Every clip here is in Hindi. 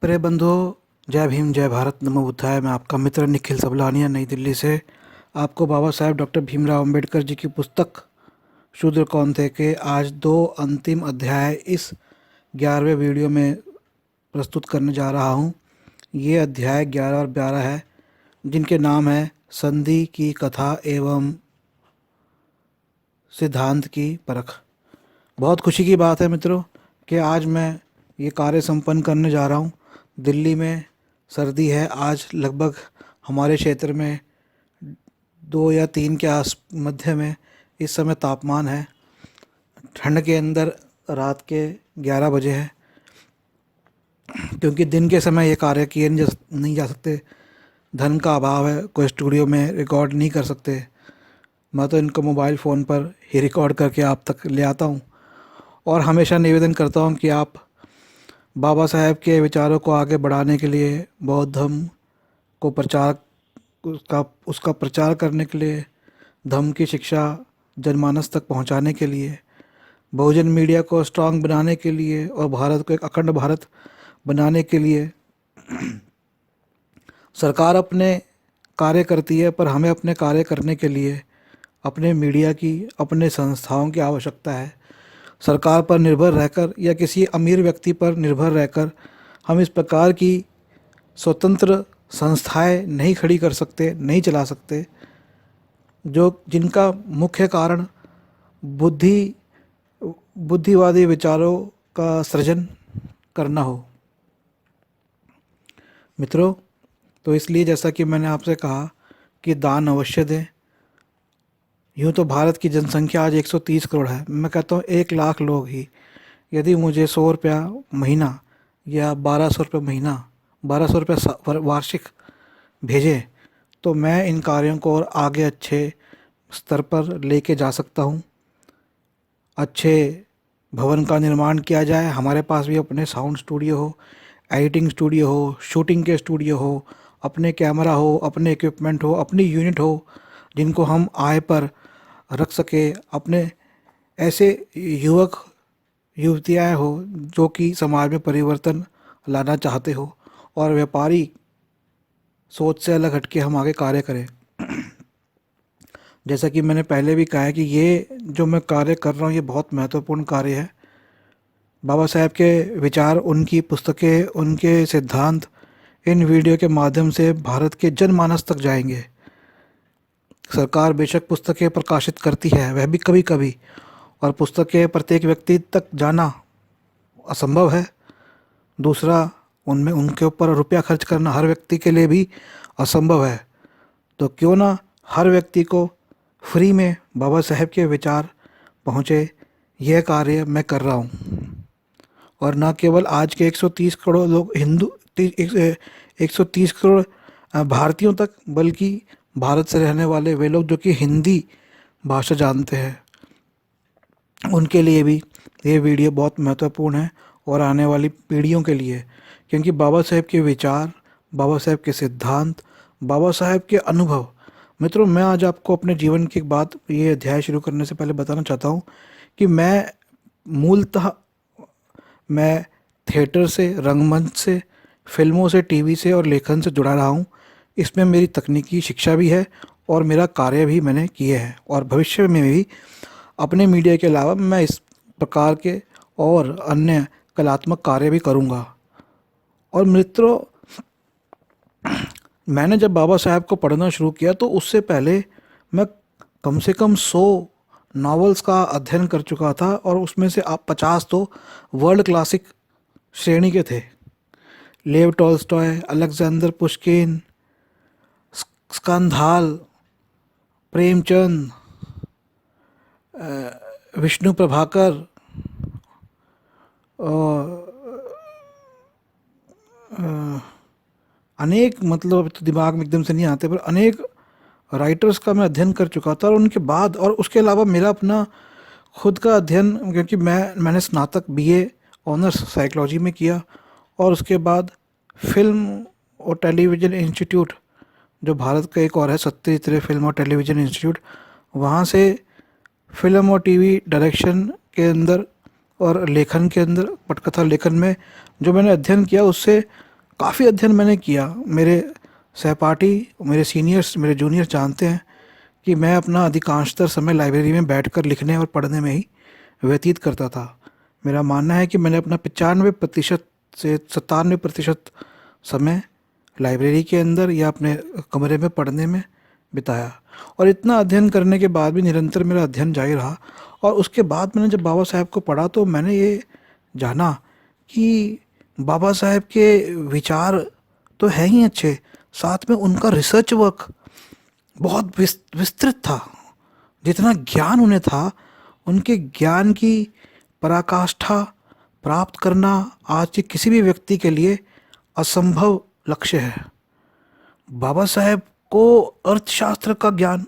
प्रिय बंधुओं, जय भीम, जय भारत, नमो बुद्धाय। मैं आपका मित्र निखिल सबलानिया नई दिल्ली से आपको बाबा साहेब डॉक्टर भीमराव अंबेडकर जी की पुस्तक शूद्र कौन थे के आज दो अंतिम अध्याय इस 11वें वीडियो में प्रस्तुत करने जा रहा हूँ। ये अध्याय 11 और 12 है, जिनके नाम है संधि की कथा एवं सिद्धांत की परख। बहुत खुशी की बात है मित्रों कि आज मैं ये कार्य संपन्न करने जा रहा हूँ। दिल्ली में सर्दी है। आज लगभग हमारे क्षेत्र में 2 या 3 के आस मध्य में इस समय तापमान है। ठंड के अंदर रात के 11 बजे है, क्योंकि दिन के समय ये कार्य किए नहीं जा सकते। धन का अभाव है, कोई स्टूडियो में रिकॉर्ड नहीं कर सकते। मैं तो इनको मोबाइल फ़ोन पर ही रिकॉर्ड करके आप तक ले आता हूँ और हमेशा निवेदन करता हूँ कि आप बाबा साहेब के विचारों को आगे बढ़ाने के लिए, बौद्ध धर्म को उसका प्रचार करने के लिए, धर्म की शिक्षा जनमानस तक पहुंचाने के लिए, बहुजन मीडिया को स्ट्रांग बनाने के लिए और भारत को एक अखंड भारत बनाने के लिए सरकार अपने कार्य करती है, पर हमें अपने कार्य करने के लिए अपने मीडिया की, अपने संस्थाओं की आवश्यकता है। सरकार पर निर्भर रहकर या किसी अमीर व्यक्ति पर निर्भर रहकर हम इस प्रकार की स्वतंत्र संस्थाएं नहीं खड़ी कर सकते, नहीं चला सकते, जिनका मुख्य कारण बुद्धिवादी विचारों का सृजन करना हो। मित्रों, तो इसलिए जैसा कि मैंने आपसे कहा कि दान अवश्य दें। यूँ तो भारत की जनसंख्या आज 130 करोड़ है। मैं कहता हूँ 1 लाख लोग ही यदि मुझे 100 रुपया महीना या 1200 रुपये महीना, 1200 रुपये वार्षिक भेजें तो मैं इन कार्यों को और आगे अच्छे स्तर पर लेके जा सकता हूँ। अच्छे भवन का निर्माण किया जाए, हमारे पास भी अपने साउंड स्टूडियो हो, एडिटिंग स्टूडियो हो, शूटिंग के स्टूडियो हो, अपने कैमरा हो, अपने इक्विपमेंट हो, अपनी यूनिट हो, जिनको हम आय पर रख सके। अपने ऐसे युवक युवतियाँ हो जो कि समाज में परिवर्तन लाना चाहते हो और व्यापारी सोच से अलग हटके हम आगे कार्य करें। जैसा कि मैंने पहले भी कहा है कि ये जो मैं कार्य कर रहा हूँ ये बहुत महत्वपूर्ण कार्य है। बाबा साहेब के विचार, उनकी पुस्तकें, उनके सिद्धांत इन वीडियो के माध्यम से भारत के जनमानस तक जाएंगे। सरकार बेशक पुस्तकें प्रकाशित करती है, वह भी कभी कभी, और पुस्तकें प्रत्येक व्यक्ति तक जाना असंभव है। दूसरा, उनमें उनके ऊपर रुपया खर्च करना हर व्यक्ति के लिए भी असंभव है। तो क्यों ना हर व्यक्ति को फ्री में बाबा साहेब के विचार पहुँचे, यह कार्य मैं कर रहा हूँ। और न केवल आज के 130 करोड़ लोग 130 करोड़ भारतीयों तक, बल्कि भारत से रहने वाले वे लोग जो कि हिंदी भाषा जानते हैं, उनके लिए भी ये वीडियो बहुत महत्वपूर्ण है और आने वाली पीढ़ियों के लिए। क्योंकि बाबा साहेब के विचार, बाबा साहेब के सिद्धांत, बाबा साहेब के अनुभव। मित्रों, मैं आज आपको अपने जीवन की एक बात, ये अध्याय शुरू करने से पहले बताना चाहता हूँ कि मैं थिएटर से, रंगमंच से, फिल्मों से, टीवी से और लेखन से जुड़ा रहा हूँ। इसमें मेरी तकनीकी शिक्षा भी है और मेरा कार्य भी मैंने किए हैं, और भविष्य में भी अपने मीडिया के अलावा मैं इस प्रकार के और अन्य कलात्मक कार्य भी करूँगा। और मित्रों, मैंने जब बाबा साहेब को पढ़ना शुरू किया तो उससे पहले मैं कम से कम 100 नॉवेल्स का अध्ययन कर चुका था, और उसमें से आप 50 तो वर्ल्ड क्लासिक श्रेणी के थे। Lev Tolstoy, Alexander Pushkin, Stendhal, Premchand, Vishnu Prabhakar, अनेक, मतलब अब तो दिमाग में एकदम से नहीं आते, पर अनेक राइटर्स का मैं अध्ययन कर चुका था। और उनके बाद, और उसके अलावा मेरा अपना खुद का अध्ययन, क्योंकि मैंने स्नातक बीए ऑनर्स साइकोलॉजी में किया, और उसके बाद फिल्म और टेलीविज़न इंस्टीट्यूट, जो भारत का एक और है, सत्यजित फिल्म और टेलीविज़न इंस्टीट्यूट, वहाँ से फिल्म और टीवी डायरेक्शन के अंदर और लेखन के अंदर, पटकथा लेखन में जो मैंने अध्ययन किया, उससे काफ़ी अध्ययन मैंने किया। मेरे सहपाठी, मेरे सीनियर्स, मेरे जूनियर्स जानते हैं कि मैं अपना अधिकांशतर समय लाइब्रेरी में बैठकर लिखने और पढ़ने में ही व्यतीत करता था। मेरा मानना है कि मैंने अपना 95% से 97% समय लाइब्रेरी के अंदर या अपने कमरे में पढ़ने में बिताया। और इतना अध्ययन करने के बाद भी निरंतर मेरा अध्ययन जारी रहा। और उसके बाद मैंने जब बाबा साहेब को पढ़ा तो मैंने ये जाना कि बाबा साहेब के विचार तो हैं ही अच्छे, साथ में उनका रिसर्च वर्क बहुत विस्तृत था। जितना ज्ञान उन्हें था, उनके ज्ञान की पराकाष्ठा प्राप्त करना आज के किसी भी व्यक्ति के लिए असंभव लक्ष्य है। बाबा साहेब को अर्थशास्त्र का ज्ञान,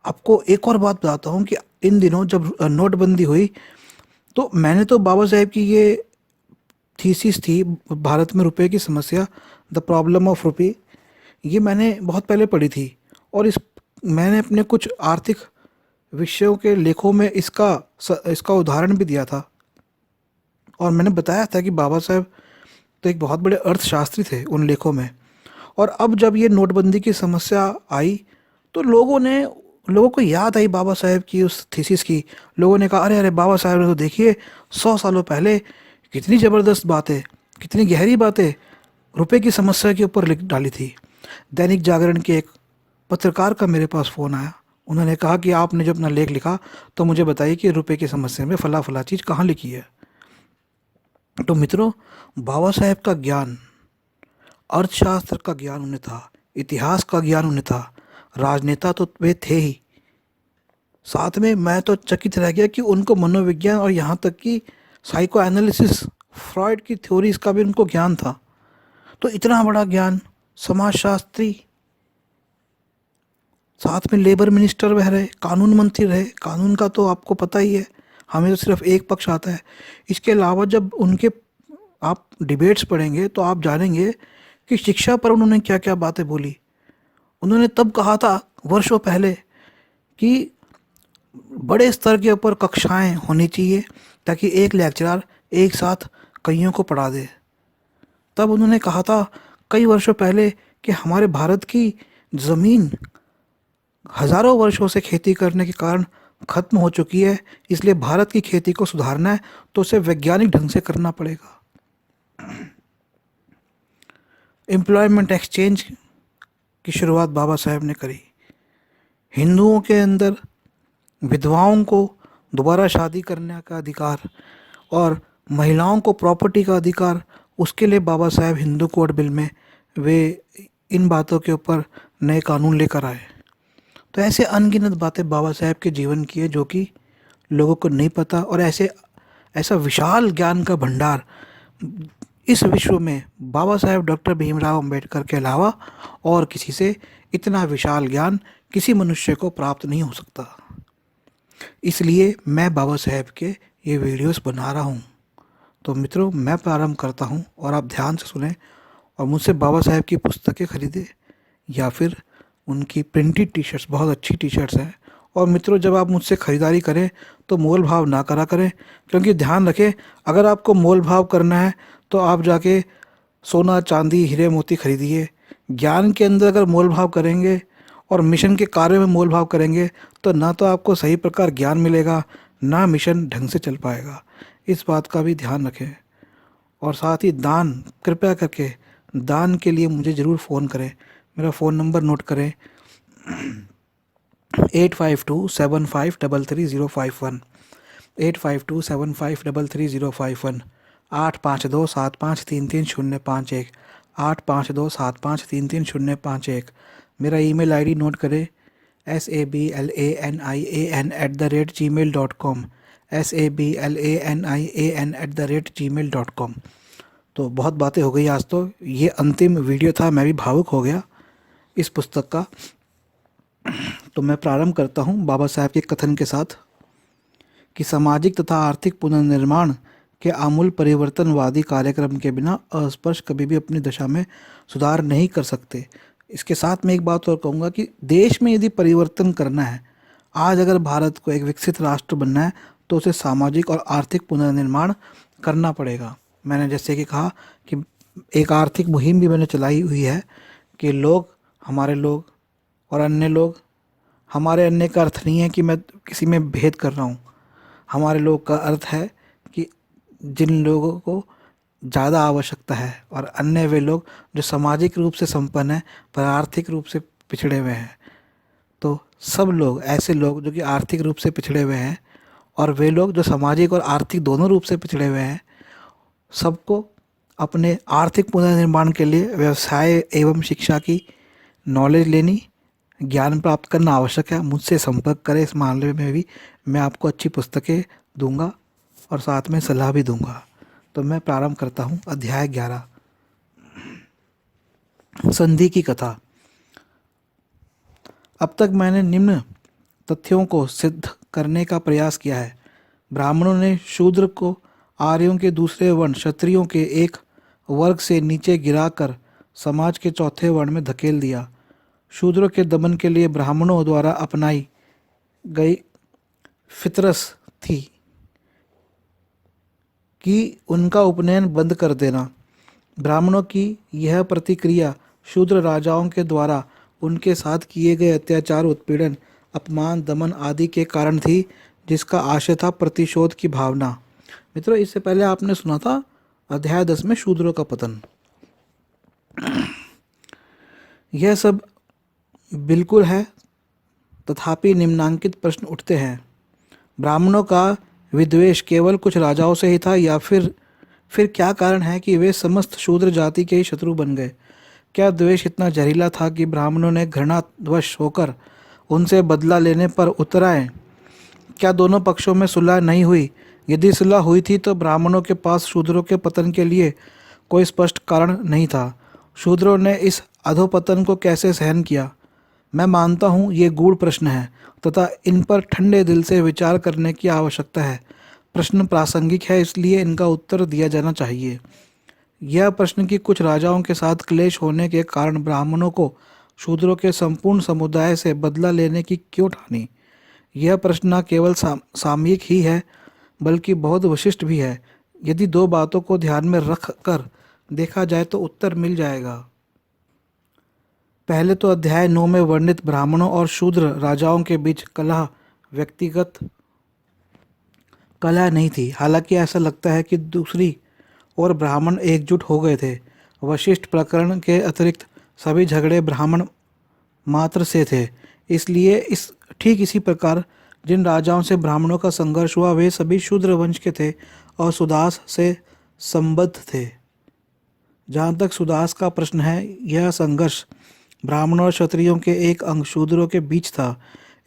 आपको एक और बात बताता हूँ कि इन दिनों जब नोटबंदी हुई तो मैंने तो बाबा साहेब की ये थीसिस थी, भारत में रुपए की समस्या, द प्रॉब्लम ऑफ रुपी, ये मैंने बहुत पहले पढ़ी थी। और मैंने अपने कुछ आर्थिक विषयों के लेखों में इसका उदाहरण भी दिया था। और मैंने बताया था कि बाबा साहेब तो एक बहुत बड़े अर्थशास्त्री थे उन लेखों में। और अब जब ये नोटबंदी की समस्या आई तो लोगों को याद आई बाबा साहेब की उस थीसिस की। लोगों ने कहा, अरे अरे, बाबा साहेब ने तो देखिए 100 सालों पहले कितनी ज़बरदस्त बातें, कितनी गहरी बातें रुपए की समस्या के ऊपर लिख डाली थी। दैनिक जागरण के एक पत्रकार का मेरे पास फ़ोन आया। उन्होंने कहा कि आपने जो अपना लेख लिखा तो मुझे बताइए कि रुपए की समस्या में फला फला चीज़ कहाँ लिखी है। तो मित्रों, बाबा साहेब का ज्ञान, अर्थशास्त्र का ज्ञान उन्हें था, इतिहास का ज्ञान उन्हें था, राजनेता तो वे थे ही। साथ में मैं तो चकित रह गया कि उनको मनोविज्ञान और यहाँ तक कि साइको एनालिसिस, फ्रॉइड की थ्योरीज का भी उनको ज्ञान था। तो इतना बड़ा ज्ञान, समाजशास्त्री, साथ में लेबर मिनिस्टर वह रहे, कानून मंत्री रहे। कानून का तो आपको पता ही है, हमें तो सिर्फ एक पक्ष आता है। इसके अलावा जब उनके आप डिबेट्स पढ़ेंगे तो आप जानेंगे कि शिक्षा पर उन्होंने क्या क्या बातें बोली। उन्होंने तब कहा था वर्षों पहले कि बड़े स्तर के ऊपर कक्षाएं होनी चाहिए ताकि एक लेक्चरर एक साथ कईयों को पढ़ा दे। तब उन्होंने कहा था कई वर्षों पहले कि हमारे भारत की ज़मीन हज़ारों वर्षों से खेती करने के कारण ख़त्म हो चुकी है, इसलिए भारत की खेती को सुधारना है तो उसे वैज्ञानिक ढंग से करना पड़ेगा। एम्प्लॉयमेंट एक्सचेंज की शुरुआत बाबा साहेब ने करी। हिंदुओं के अंदर विधवाओं को दोबारा शादी करने का अधिकार और महिलाओं को प्रॉपर्टी का अधिकार, उसके लिए बाबा साहेब हिंदू कोड बिल में वे इन बातों के ऊपर नए कानून लेकर आए। तो ऐसे अनगिनत बातें बाबा साहेब के जीवन की है जो कि लोगों को नहीं पता। और ऐसा विशाल ज्ञान का भंडार इस विश्व में बाबा साहेब डॉक्टर भीमराव अंबेडकर के अलावा और किसी से इतना विशाल ज्ञान किसी मनुष्य को प्राप्त नहीं हो सकता। इसलिए मैं बाबा साहेब के ये वीडियोस बना रहा हूँ। तो मित्रों, मैं प्रारंभ करता हूँ और आप ध्यान से सुने और मुझसे बाबा साहेब की पुस्तकें खरीदें या फिर उनकी प्रिंटेड टी शर्ट्स, बहुत अच्छी टी शर्ट्स हैं। और मित्रों, जब आप मुझसे ख़रीदारी करें तो मोल भाव ना करा करें, क्योंकि ध्यान रखें अगर आपको मोल भाव करना है तो आप जाके सोना चांदी हीरे मोती खरीदिए। ज्ञान के अंदर अगर मोल भाव करेंगे और मिशन के कार्य में मोल भाव करेंगे तो ना तो आपको सही प्रकार ज्ञान मिलेगा, ना मिशन ढंग से चल पाएगा। इस बात का भी ध्यान रखें। और साथ ही दान, कृपया करके दान के लिए मुझे ज़रूर फ़ोन करें। मेरा फ़ोन नंबर नोट करें 8527533051, 8527533051, 8527533051, 8527533051। मेरा ईमेल आईडी नोट करें sablanIan@gmail.com, sablanIan@gmail.com। तो बहुत बातें हो गई आज, तो ये अंतिम वीडियो था, मैं भी भावुक हो गया इस पुस्तक का। तो मैं प्रारंभ करता हूँ बाबा साहब के कथन के साथ कि सामाजिक तथा आर्थिक पुनर्निर्माण के आमूल परिवर्तनवादी कार्यक्रम के बिना अस्पृश्य कभी भी अपनी दशा में सुधार नहीं कर सकते। इसके साथ मैं एक बात और कहूँगा कि देश में यदि परिवर्तन करना है, आज अगर भारत को एक विकसित राष्ट्र बनना है तो उसे सामाजिक और आर्थिक पुनर्निर्माण करना पड़ेगा। मैंने जैसे कि कहा कि एक आर्थिक मुहिम भी मैंने चलाई हुई है कि लोग, हमारे लोग और अन्य लोग, हमारे अन्य का अर्थ नहीं है कि मैं किसी में भेद कर रहा हूँ। हमारे लोग का अर्थ है कि जिन लोगों को ज़्यादा आवश्यकता है, और अन्य वे लोग जो सामाजिक रूप से संपन्न हैं पर आर्थिक रूप से पिछड़े हुए हैं। तो सब लोग, ऐसे लोग जो कि आर्थिक रूप से पिछड़े हुए हैं और वे लोग जो सामाजिक और आर्थिक दोनों रूप से पिछड़े हुए हैं, सबको अपने आर्थिक पुनर्निर्माण के लिए व्यवसाय एवं शिक्षा की नॉलेज लेनी, ज्ञान प्राप्त करना आवश्यक है। मुझसे संपर्क करें, इस मामले में भी मैं आपको अच्छी पुस्तकें दूंगा और साथ में सलाह भी दूंगा। तो मैं प्रारंभ करता हूँ अध्याय 11, संधि की कथा। अब तक मैंने निम्न तथ्यों को सिद्ध करने का प्रयास किया है। ब्राह्मणों ने शूद्र को आर्यों के दूसरे वर्ण क्षत्रियों के एक वर्ग से नीचे गिराकर समाज के चौथे वर्ण में धकेल दिया। शूद्रों के दमन के लिए ब्राह्मणों द्वारा अपनाई गई फितरस थी कि उनका उपनयन बंद कर देना। ब्राह्मणों की यह प्रतिक्रिया शूद्र राजाओं के द्वारा उनके साथ किए गए अत्याचार, उत्पीड़न, अपमान, दमन आदि के कारण थी, जिसका आशय था प्रतिशोध की भावना। मित्रों, इससे पहले आपने सुना था अध्याय 10 में शूद्रों का पतन। यह सब बिल्कुल है, तथापि निम्नांकित प्रश्न उठते हैं। ब्राह्मणों का विद्वेष केवल कुछ राजाओं से ही था, या फिर क्या कारण है कि वे समस्त शूद्र जाति के ही शत्रु बन गए? क्या द्वेष इतना जहरीला था कि ब्राह्मणों ने घृणावश होकर उनसे बदला लेने पर उतर आए? क्या दोनों पक्षों में सुलह नहीं हुई? यदि सुलह हुई थी तो ब्राह्मणों के पास शूद्रों के पतन के लिए कोई स्पष्ट कारण नहीं था। शूद्रों ने इस अधोपतन को कैसे सहन किया? मैं मानता हूँ ये गूढ़ प्रश्न है तथा इन पर ठंडे दिल से विचार करने की आवश्यकता है। प्रश्न प्रासंगिक है, इसलिए इनका उत्तर दिया जाना चाहिए। यह प्रश्न कि कुछ राजाओं के साथ क्लेश होने के कारण ब्राह्मणों को शूद्रों के संपूर्ण समुदाय से बदला लेने की क्यों ठानी, यह प्रश्न न केवल सामयिक ही है बल्कि बहुत विशिष्ट भी है। यदि दो बातों को ध्यान में रख कर देखा जाए तो उत्तर मिल जाएगा। पहले तो अध्याय 9 में वर्णित ब्राह्मणों और शूद्र राजाओं के बीच कलह व्यक्तिगत कलह नहीं थी। हालांकि ऐसा लगता है कि दूसरी ओर ब्राह्मण एकजुट हो गए थे। वशिष्ठ प्रकरण के अतिरिक्त सभी झगड़े ब्राह्मण मात्र से थे। इसलिए ठीक इसी प्रकार जिन राजाओं से ब्राह्मणों का संघर्ष हुआ वे सभी शूद्र वंश के थे और सुदास से संबद्ध थे। जहाँ तक सुदास का प्रश्न है, यह संघर्ष ब्राह्मणों और क्षत्रियों के एक अंग शूद्रों के बीच था।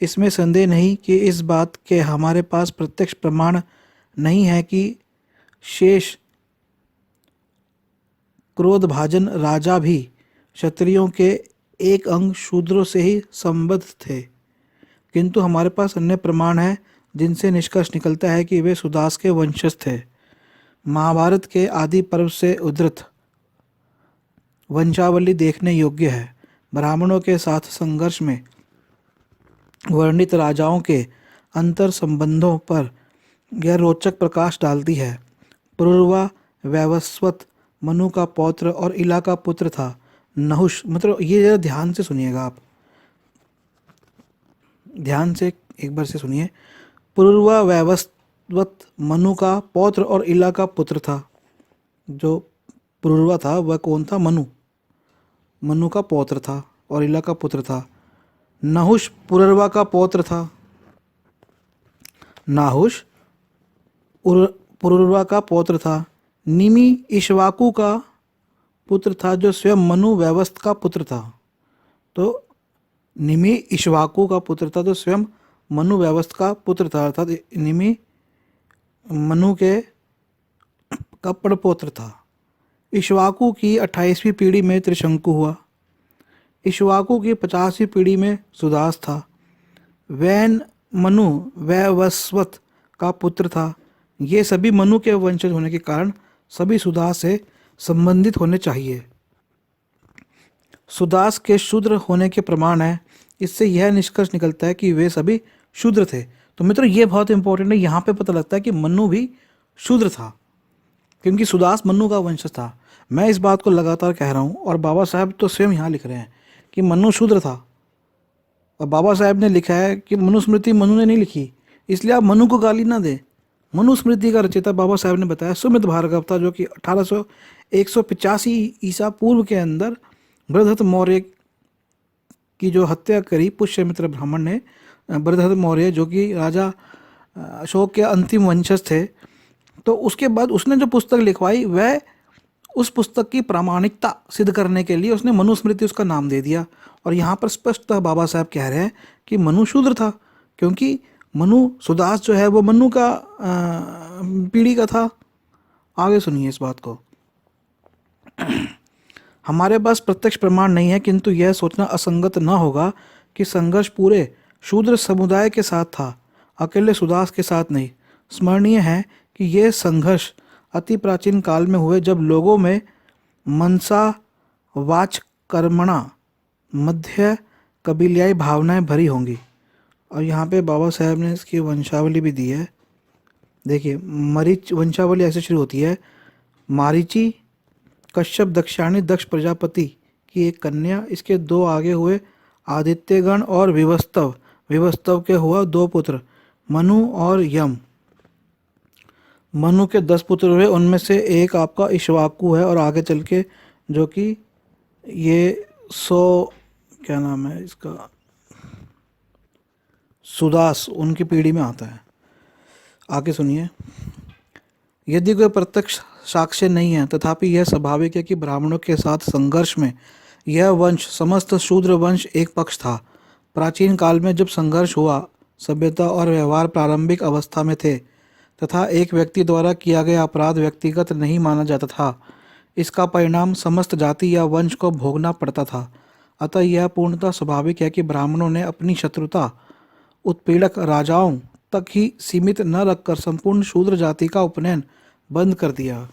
इसमें संदेह नहीं कि इस बात के हमारे पास प्रत्यक्ष प्रमाण नहीं है कि शेष क्रोधभाजन राजा भी क्षत्रियों के एक अंग शूद्रों से ही संबद्ध थे, किंतु हमारे पास अन्य प्रमाण है जिनसे निष्कर्ष निकलता है कि वे सुदास के वंशज थे। महाभारत के आदि पर्व से उद्धृत वंशावली देखने योग्य है। ब्राह्मणों के साथ संघर्ष में वर्णित राजाओं के अंतर संबंधों पर यह रोचक प्रकाश डालती है। पुरुरवा वैवस्वत मनु का पौत्र और इला का पुत्र था। नहुष, मतलब ये जरा ध्यान से सुनिएगा आप, ध्यान से एक बार से सुनिए। पुरुरवा वैवस्वत मनु का पौत्र और इला का पुत्र था। जो पुरुरवा था वह कौन था? मनु का पौत्र था और इला का पुत्र था। नहुष पुरुरवा का पौत्र था। नाहुष पुरुरवा का पौत्र था। निमि इक्ष्वाकु का पुत्र था जो स्वयं मनु वैवस्त का पुत्र था। तो निमि इक्ष्वाकु का पुत्र था तो स्वयं मनु वैवस्त का पुत्र था, अर्थात निमि मनु के का पड़पोत्र था। इक्ष्वाकु की 28वीं पीढ़ी में त्रिशंकु हुआ। इक्ष्वाकु की 50वीं पीढ़ी में सुदास था। वैन मनु वैवस्वत का पुत्र था। ये सभी मनु के वंशज होने के कारण सभी सुदास से संबंधित होने चाहिए। सुदास के शूद्र होने के प्रमाण है। इससे यह निष्कर्ष निकलता है कि वे सभी शूद्र थे। तो मित्रों, ये बहुत इंपॉर्टेंट है। यहाँ पे पता लगता है कि मनु भी शूद्र था, क्योंकि सुदास मनु का वंशज था। मैं इस बात को लगातार कह रहा हूँ, और बाबा साहब तो स्वयं यहाँ लिख रहे हैं कि मनु शूद्र था। और बाबा साहब ने लिखा है कि मनुस्मृति मनु ने नहीं लिखी, इसलिए आप मनु को गाली ना दें। मनुस्मृति का रचयिता बाबा साहब ने बताया सुमित भार्गव था, जो कि 185 ईसा पूर्व के अंदर बृहदत्त मौर्य की जो हत्या करी पुष्यमित्र ब्राह्मण ने। बृहदत्त मौर्य जो कि राजा अशोक के अंतिम वंशज थे, तो उसके बाद उसने जो पुस्तक लिखवाई वह उस पुस्तक की प्रामाणिकता सिद्ध करने के लिए उसने मनुस्मृति उसका नाम दे दिया। और यहाँ पर स्पष्टतः बाबा साहब कह रहे हैं कि मनु शूद्र था, क्योंकि मनु सुदास जो है वो मनु का पीढ़ी का था। आगे सुनिए इस बात को। हमारे पास प्रत्यक्ष प्रमाण नहीं है, किंतु यह सोचना असंगत न होगा कि संघर्ष पूरे शूद्र समुदाय के साथ था, अकेले सुदास के साथ नहीं। स्मरणीय है कि यह संघर्ष अति प्राचीन काल में हुए, जब लोगों में मनसा वाच कर्मणा मध्य कबीलियाई भावनाएं भरी होंगी। और यहाँ पे बाबा साहब ने इसकी वंशावली भी दी है। देखिए, मरीच वंशावली ऐसे शुरू होती है। मारीची कश्यप दक्षाणी दक्ष प्रजापति की एक कन्या, इसके दो आगे हुए आदित्यगण और विवस्तव, विवस्तव के हुआ दो पुत्र मनु और यम। मनु के 10 पुत्र हुए, उनमें से एक आपका इक्ष्वाकु है, और आगे चल के जो कि ये क्या नाम है इसका, सुदास, उनकी पीढ़ी में आता है। आगे सुनिए। यदि कोई प्रत्यक्ष साक्ष्य नहीं है, तथापि यह स्वाभाविक है कि ब्राह्मणों के साथ संघर्ष में यह वंश समस्त शूद्र वंश एक पक्ष था। प्राचीन काल में जब संघर्ष हुआ, सभ्यता और व्यवहार प्रारंभिक अवस्था में थे, तथा एक व्यक्ति द्वारा किया गया अपराध व्यक्तिगत नहीं माना जाता था। इसका परिणाम समस्त जाति या वंश को भोगना पड़ता था। अतः यह पूर्णतः स्वाभाविक है कि ब्राह्मणों ने अपनी शत्रुता उत्पीड़क राजाओं तक ही सीमित न रखकर संपूर्ण शूद्र जाति का उपनयन बंद कर दिया।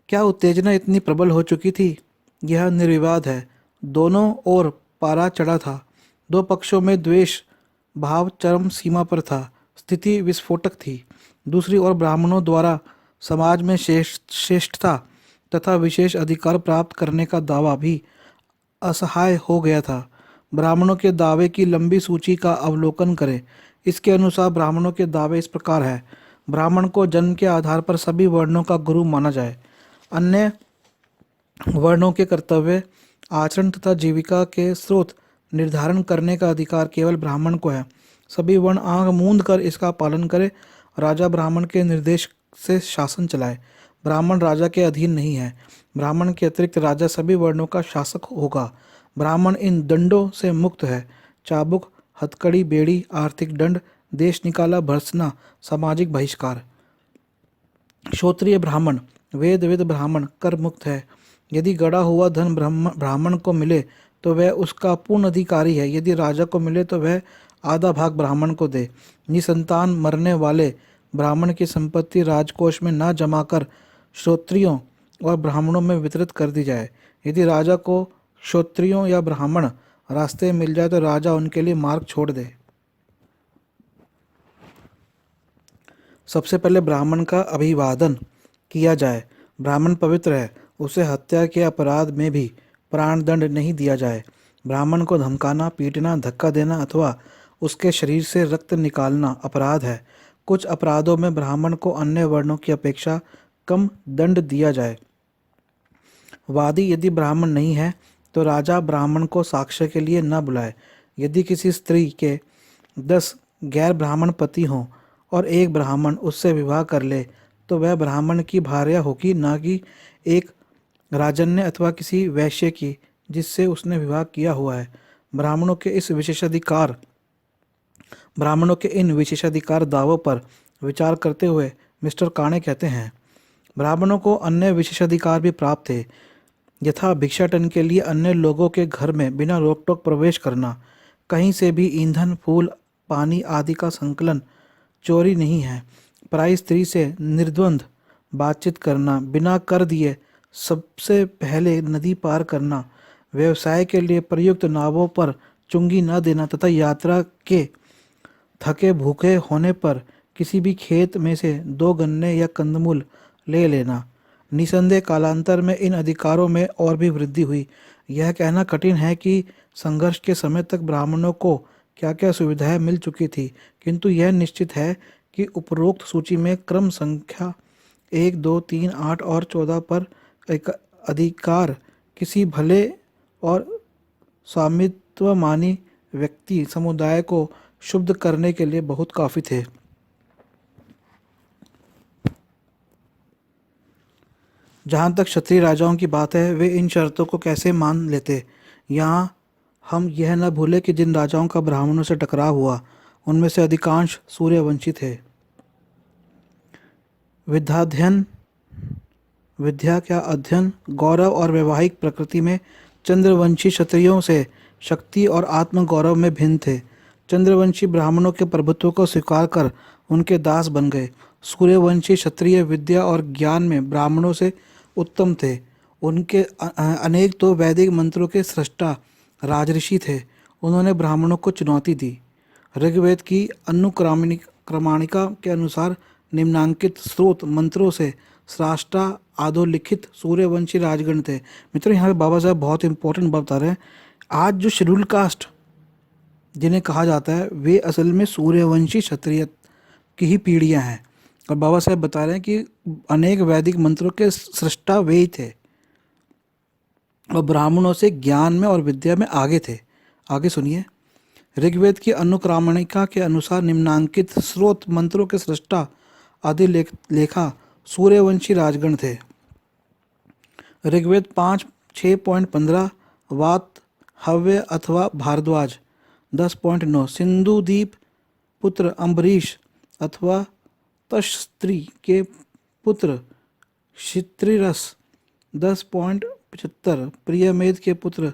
क्या उत्तेजना इतनी प्रबल हो चुकी थी? यह निर्विवाद है। दोनों ओर पारा चढ़ा था। दो पक्षों में द्वेष भाव चरम सीमा पर था। स्थिति विस्फोटक थी। दूसरी ओर ब्राह्मणों द्वारा समाज में श्रेष्ठता तथा विशेष अधिकार प्राप्त करने का दावा भी असहाय हो गया था। ब्राह्मणों के दावे की लंबी सूची का अवलोकन करें। इसके अनुसार ब्राह्मणों के दावे इस प्रकार है। ब्राह्मण को जन्म के आधार पर सभी वर्णों का गुरु माना जाए। अन्य वर्णों के कर्तव्य, आचरण तथा जीविका के स्रोत निर्धारण करने का अधिकार केवल ब्राह्मण को है। सभी वर्ण आंख मूंद कर इसका पालन करे। राजा ब्राह्मण के निर्देश से शासन चलाए। ब्राह्मण राजा के अधीन नहीं है। ब्राह्मण के अतिरिक्त राजा सभी वर्णों का शासक होगा। ब्राह्मण इन दंडों से मुक्त है। चाबुक, हथकड़ी, बेड़ी, आर्थिक दंड, देश निकाला, भर्त्सना, सामाजिक बहिष्कार। क्षत्रिय ब्राह्मण, वेद विद ब्राह्मण कर मुक्त है। यदि गड़ा हुआ धन ब्राह्मण को मिले तो वह उसका पूर्ण अधिकारी है। यदि राजा को मिले तो वह आधा भाग ब्राह्मण को दे। निसंतान मरने वाले ब्राह्मण की संपत्ति राजकोष में न जमा कर क्षत्रियों और ब्राह्मणों में वितरित कर दी जाए। यदि राजा को क्षत्रियों या ब्राह्मण रास्ते मिल जाए तो राजा उनके लिए मार्ग छोड़ दे। सबसे पहले ब्राह्मण का अभिवादन किया जाए। ब्राह्मण पवित्र है, उसे हत्या के अपराध में भी प्राण दंड नहीं दिया जाए। ब्राह्मण को धमकाना, पीटना, धक्का देना अथवा उसके शरीर से रक्त निकालना अपराध है। कुछ अपराधों में ब्राह्मण को अन्य वर्णों की अपेक्षा कम दंड दिया जाए। वादी यदि ब्राह्मण नहीं है तो राजा ब्राह्मण को साक्ष्य के लिए न बुलाए। यदि किसी स्त्री के 10 गैर ब्राह्मण पति हों और एक ब्राह्मण उससे विवाह कर ले तो वह ब्राह्मण की भार्या होगी, न कि एक राजन्य अथवा किसी वैश्य की जिससे उसने विवाह किया हुआ है। ब्राह्मणों के इन विशेषाधिकार दावों पर विचार करते हुए मिस्टर काणे कहते हैं, ब्राह्मणों को अन्य विशेषाधिकार भी प्राप्त थे, यथा भिक्षाटन के लिए अन्य लोगों के घर में बिना रोक टोक प्रवेश करना, कहीं से भी ईंधन, फूल, पानी आदि का संकलन, चोरी नहीं है, पराई स्त्री से निर्द्वंद बातचीत करना, बिना कर दिए सबसे पहले नदी पार करना, व्यवसाय के लिए प्रयुक्त नावों पर चुंगी न देना तथा यात्रा के थके भूखे होने पर किसी भी खेत में से 2 गन्ने या कंदमूल ले लेना, निसंदेह कालांतर में इन अधिकारों में और भी वृद्धि हुई। यह कहना कठिन है कि संघर्ष के समय तक ब्राह्मणों को क्या क्या सुविधाएं मिल चुकी थी, किंतु यह निश्चित है कि उपरोक्त सूची में क्रम संख्या 1, 2, 3, 8 और 14 पर एक अधिकार किसी भले और स्वामित्वमानी व्यक्ति समुदाय को शुद्ध करने के लिए बहुत काफी थे। जहाँ तक क्षत्रिय राजाओं की बात है, वे इन शर्तों को कैसे मान लेते। यहाँ हम यह न भूलें कि जिन राजाओं का ब्राह्मणों से टकराव हुआ उनमें से अधिकांश सूर्यवंशी थे। विद्याध्ययन विद्या का अध्ययन गौरव और वैवाहिक प्रकृति में चंद्रवंशी क्षत्रियों से शक्ति और आत्मगौरव में भिन्न थे। चंद्रवंशी ब्राह्मणों के प्रभुत्व को स्वीकार कर उनके दास बन गए। सूर्यवंशी क्षत्रिय विद्या और ज्ञान में ब्राह्मणों से उत्तम थे। उनके अनेक तो वैदिक मंत्रों के सृष्टा राजऋषि थे। उन्होंने ब्राह्मणों को चुनौती दी। ऋग्वेद की अनुक्रमाणिका के अनुसार निम्नांकित स्रोत मंत्रों से सृष्टा अधोलिखित सूर्यवंशी राजगण थे। मित्रों, यहाँ पे बाबा साहब बहुत इंपॉर्टेंट बात बता रहे हैं। आज जो शेड्यूल कास्ट जिन्हें कहा जाता है वे असल में सूर्यवंशी क्षत्रिय की ही पीढ़ियाँ हैं। और बाबा साहब बता रहे हैं कि अनेक वैदिक मंत्रों के सृष्टा वे ही थे और ब्राह्मणों से ज्ञान में और विद्या में आगे थे। आगे सुनिए। ऋग्वेद की अनुक्रमणिका के अनुसार निम्नांकित स्रोत मंत्रों के सृष्टा आदि लेखा सूर्यवंशी राजगण थे। ऋग्वेद 5:6.15 वात हव्य अथवा भारद्वाज 10.9 सिंधुदीप पुत्र अम्बरीश अथवा तशस्त्री के पुत्र क्षित्रिरस 10.75 प्रियमेद के पुत्र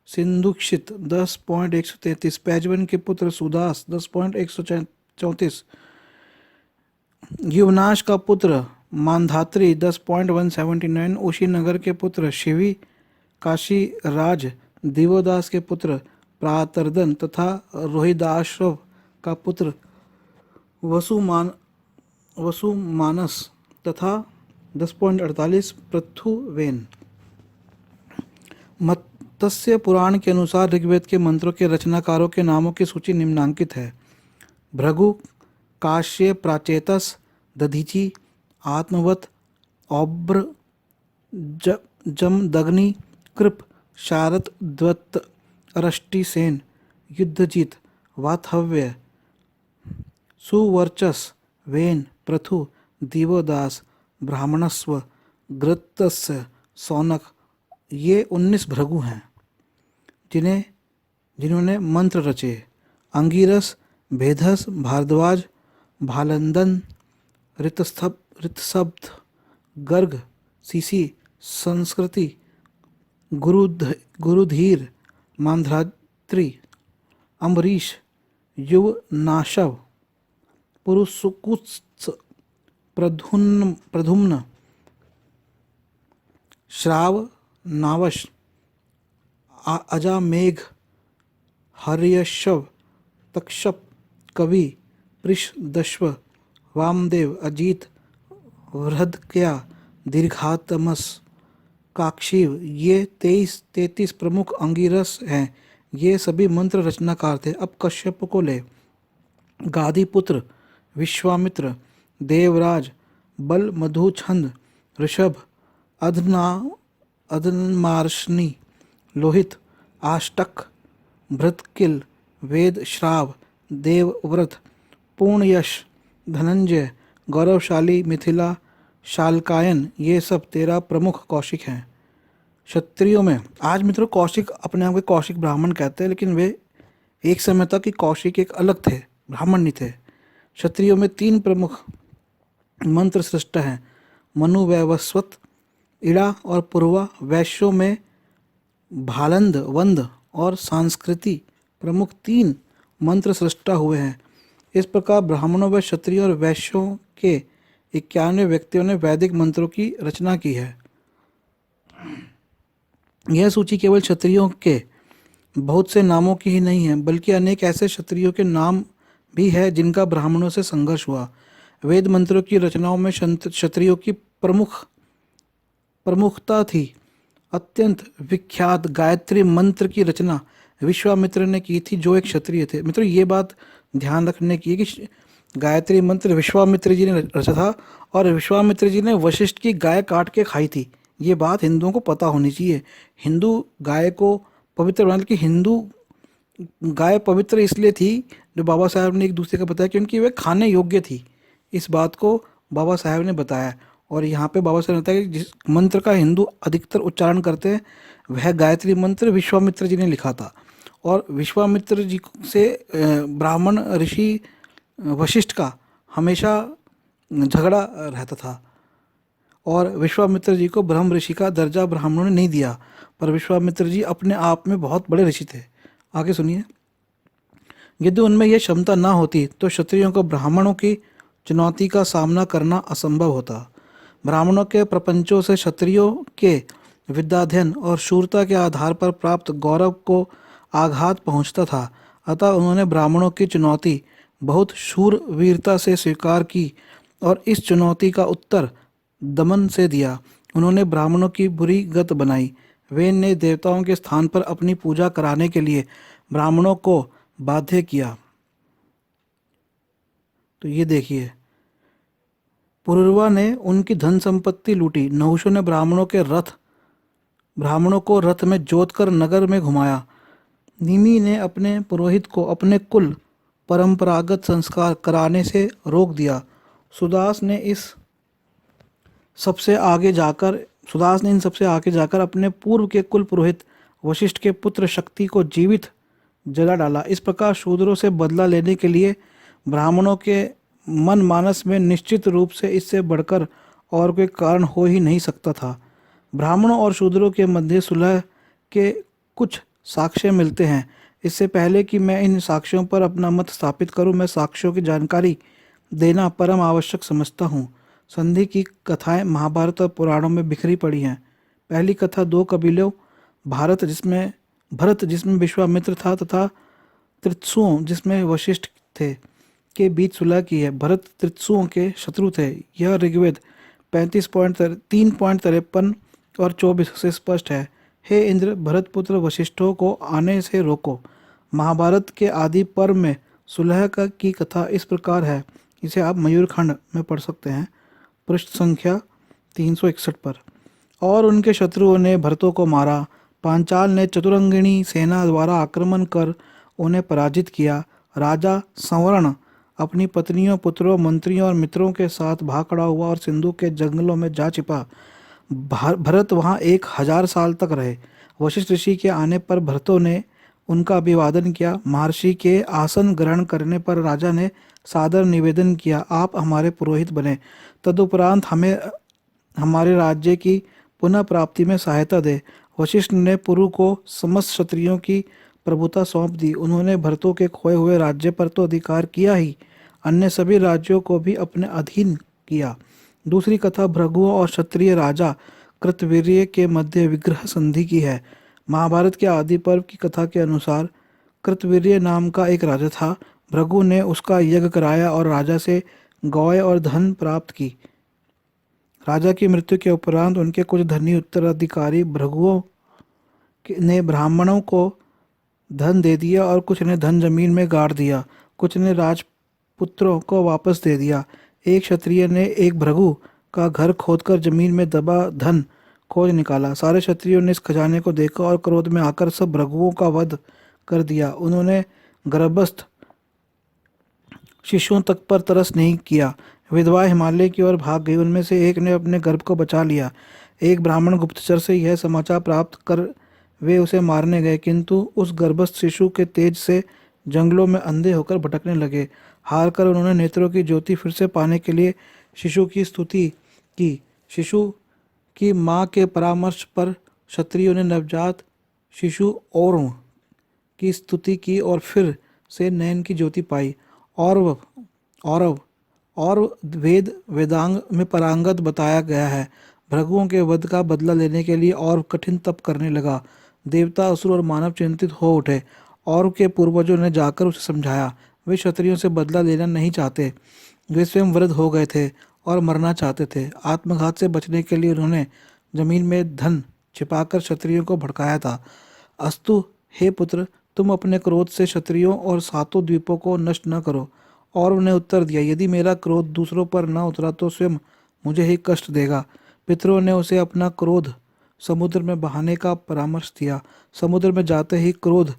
सिंधुक्षित 10.133 पैजवन के पुत्र सुदास 10.134 युवनाश का पुत्र मानधात्री 10.179 उशीनगर के पुत्र शिवी काशी राज दिवोदास के पुत्र प्रातर्दन तथा रोहिदाश्रव का पुत्र वसुमानस तथा 10.48 पृथुवेन। मत्स्य पुराण के अनुसार ऋग्वेद के मंत्रों के रचनाकारों के नामों की सूची निम्नांकित है। भृगु, काश्य, प्राचेतस, दधीची, आत्मवत, औब्र, जमदग्नि, कृप, शारद, द्वत, अरष्टिसेन, युद्धजीत, वातहव्य, सुवर्चस, वेन, पृथु, दिवोदास, ब्राह्मणस्व, घृतस्य, सौनक। ये 19 भृगु हैं जिन्होंने मंत्र रचे। अंगिरस, भेदस, भारद्वाज, भालंदन, ऋतसब्द, गर्ग, सीसी, संस्कृति, गुरुधीर, मांधात्री, अम्बरीश, युवनाशव, पुरुषकुत्स, प्रधुम्न, श्राव, नावश, अजामेघ, हर्यशव, तक्षप, कवि, पृषदश्व, वामदेव, अजीत, वृहदक्या, दीर्घातमस, काक्षीव। ये 33 प्रमुख अंगिरस हैं। ये सभी मंत्र रचनाकार थे। अब कश्यप को ले। गादीपुत्र, विश्वामित्र, देवराज, बल, मधु, छंद, ऋषभ, अधमार्शनी, लोहित, आष्टक, भृतकिल, वेद, श्राव, देवव्रत, पूर्णयश, धनंजय, गौरवशाली, मिथिला, शालकायन। ये सब 13 प्रमुख कौशिक हैं। क्षत्रियों में आज मित्रों कौशिक अपने आप को कौशिक ब्राह्मण कहते हैं, लेकिन वे एक समय तक कि कौशिक एक अलग थे, ब्राह्मण नहीं थे। क्षत्रियों में 3 प्रमुख मंत्र सृष्टा हैं। मनु, वैवस्वत, इड़ा और पूर्वा। वैश्यों में भालंद, वंद और संस्कृति प्रमुख 3 मंत्र सृष्टा हुए हैं। इस प्रकार ब्राह्मणों व क्षत्रियों और वैश्यों के 91 व्यक्तियों ने वैदिक मंत्रों की रचना की है। यह सूची केवल क्षत्रियों के बहुत से नामों की ही नहीं है, बल्कि अनेक ऐसे क्षत्रियों के नाम भी है जिनका ब्राह्मणों से संघर्ष हुआ। वेद मंत्रों की रचनाओं में क्षत्रियों की प्रमुख प्रमुखता थी। अत्यंत विख्यात गायत्री मंत्र की रचना विश्वामित्र ने की थी, जो एक क्षत्रिय थे। मित्रों, ये बात ध्यान रखने की है कि गायत्री मंत्र विश्वामित्र जी ने रचा था, और विश्वामित्र जी ने वशिष्ठ की गाय काट के खाई थी। ये बात हिंदुओं को पता होनी चाहिए। हिंदू गाय को पवित्र बना, कि हिंदू गाय पवित्र इसलिए थी, जो बाबा साहब ने एक दूसरे का बताया, क्योंकि वे खाने योग्य थी। इस बात को बाबा साहब ने बताया। और यहाँ पे बाबा साहब ने बताया कि जिस मंत्र का हिंदू अधिकतर उच्चारण करते हैं, वह गायत्री मंत्र विश्वामित्र जी ने लिखा था। और विश्वामित्र जी से ब्राह्मण ऋषि वशिष्ठ का हमेशा झगड़ा रहता था, और विश्वामित्र जी को ब्रह्म ऋषि का दर्जा ब्राह्मणों ने नहीं दिया। पर विश्वामित्र जी अपने आप में बहुत बड़े ऋषि थे। आगे सुनिए। यदि उनमें यह क्षमता ना होती तो क्षत्रियों को ब्राह्मणों की चुनौती का सामना करना असंभव होता। ब्राह्मणों के प्रपंचों से क्षत्रियों के विद्याध्ययन और शूरता के आधार पर प्राप्त गौरव को आघात पहुंचता था। अतः उन्होंने ब्राह्मणों की चुनौती बहुत शूरवीरता से स्वीकार की, और इस चुनौती का उत्तर दमन से दिया। उन्होंने ब्राह्मणों की बुरी गत बनाई। वे ने देवताओं के स्थान पर अपनी पूजा कराने के लिए ब्राह्मणों को बाध्य किया। तो ये देखिए, पुरुरवा ने उनकी धन संपत्ति लूटी। नहुषों ने ब्राह्मणों को रथ में जोतकर नगर में घुमाया। निमि ने अपने पुरोहित को अपने कुल परंपरागत संस्कार कराने से रोक दिया। सुदास ने इन सबसे आगे जाकर अपने पूर्व के कुल पुरोहित वशिष्ठ के पुत्र शक्ति को जीवित जला डाला। इस प्रकार शूद्रों से बदला लेने के लिए ब्राह्मणों के मन मानस में निश्चित रूप से इससे बढ़कर और कोई कारण हो ही नहीं सकता था। ब्राह्मणों और शूद्रों के मध्य सुलह के कुछ साक्ष्य मिलते हैं। इससे पहले कि मैं इन साक्ष्यों पर अपना मत स्थापित करूं, मैं साक्ष्यों की जानकारी देना परम आवश्यक समझता हूँ। संधि की कथाएं महाभारत और पुराणों में बिखरी पड़ी हैं। पहली कथा दो कबीलों भरत जिसमें विश्वामित्र था तथा त्रित्सुओं जिसमें वशिष्ठ थे के बीच सुलह की है। भरत त्रित्सुओं के शत्रु थे। यह ऋग्वेद 3.53 और 24 से स्पष्ट है। हे इंद्र, भरत पुत्र वशिष्ठों को आने से रोको। महाभारत के आदि पर्व में सुलह की कथा इस प्रकार है। इसे आप मयूरखंड में पढ़ सकते हैं, पृष्ठ संख्या 361 पर। और उनके शत्रुओं ने भरतों को मारा। पांचाल ने चतुरंगिणी सेना द्वारा आक्रमण कर उन्हें पराजित किया। राजा संवर्ण अपनी पत्नियों, पुत्रों, मंत्रियों और मित्रों के साथ भाग खड़ा हुआ और सिंधु के जंगलों में जा छिपा। भरत वहां 1000 साल तक रहे। वशिष्ठ ऋषि के आने पर भरतों ने उनका अभिवादन किया। महर्षि के आसन ग्रहण करने पर राजा ने सादर निवेदन किया, आप हमारे पुरोहित बने। तदुपरांत हमें हमारे राज्य की पुनः प्राप्ति में सहायता दे। वशिष्ठ ने पुरु को समस्त क्षत्रियों की प्रभुता सौंप दी। उन्होंने भरतों के खोए हुए राज्य पर तो अधिकार किया ही, अन्य सभी राज्यों को भी अपने अधीन किया। दूसरी कथा भृगु और क्षत्रिय राजा कृतवीर्य के मध्य विग्रह संधि की है। महाभारत के आदि पर्व की कथा के अनुसार कृतवीर्य नाम का एक राजा था। भृगु ने उसका यज्ञ कराया और राजा से गौएं और धन प्राप्त की। राजा की मृत्यु के उपरांत उनके कुछ धनी उत्तराधिकारी भृगुओं ने ब्राह्मणों को धन दे दिया और कुछ ने धन जमीन में गाड़ दिया। कुछ ने राजपुत्रों को वापस दे दिया। एक क्षत्रिय ने एक भृगु का घर खोदकर जमीन में दबा धन खोज निकाला। सारे क्षत्रियों ने इस खजाने को देखा और क्रोध में आकर सब भृगुओं का वध कर दिया। उन्होंने गर्भस्थ शिशुओं तक पर तरस नहीं किया। विधवा हिमालय की ओर भाग गई। उनमें से एक ने अपने गर्भ को बचा लिया। एक ब्राह्मण गुप्तचर से यह समाचार प्राप्त कर वे उसे मारने गए, किंतु उस गर्भस्थ शिशु के तेज से जंगलों में अंधे होकर भटकने लगे। हार कर उन्होंने नेत्रों की ज्योति फिर से पाने के लिए शिशु की स्तुति की। शिशु की माँ के परामर्श पर क्षत्रियों ने नवजात शिशु औरव की स्तुति की और फिर से नयन की ज्योति पाई। औरव और वेदांग में परांगत बताया गया है। भृगुओं के वध का बदला लेने के लिए और कठिन तप करने लगा। देवता, असुर और मानव चिंतित हो उठे। और के पूर्वजों ने जाकर उसे समझाया। वे क्षत्रियों से बदला लेना नहीं चाहते। वे स्वयं वृद्ध हो गए थे और मरना चाहते थे। आत्मघात से बचने के लिए उन्होंने जमीन में धन छिपाकर क्षत्रियों को भड़काया था। अस्तु हे पुत्र, तुम अपने क्रोध से क्षत्रियों और सातों द्वीपों को नष्ट न करो। और उन्हें उत्तर दिया, यदि मेरा क्रोध दूसरों पर न उतरा तो स्वयं मुझे ही कष्ट देगा। पितरों ने उसे अपना क्रोध समुद्र में बहाने का परामर्श दिया। समुद्र में जाते ही क्रोध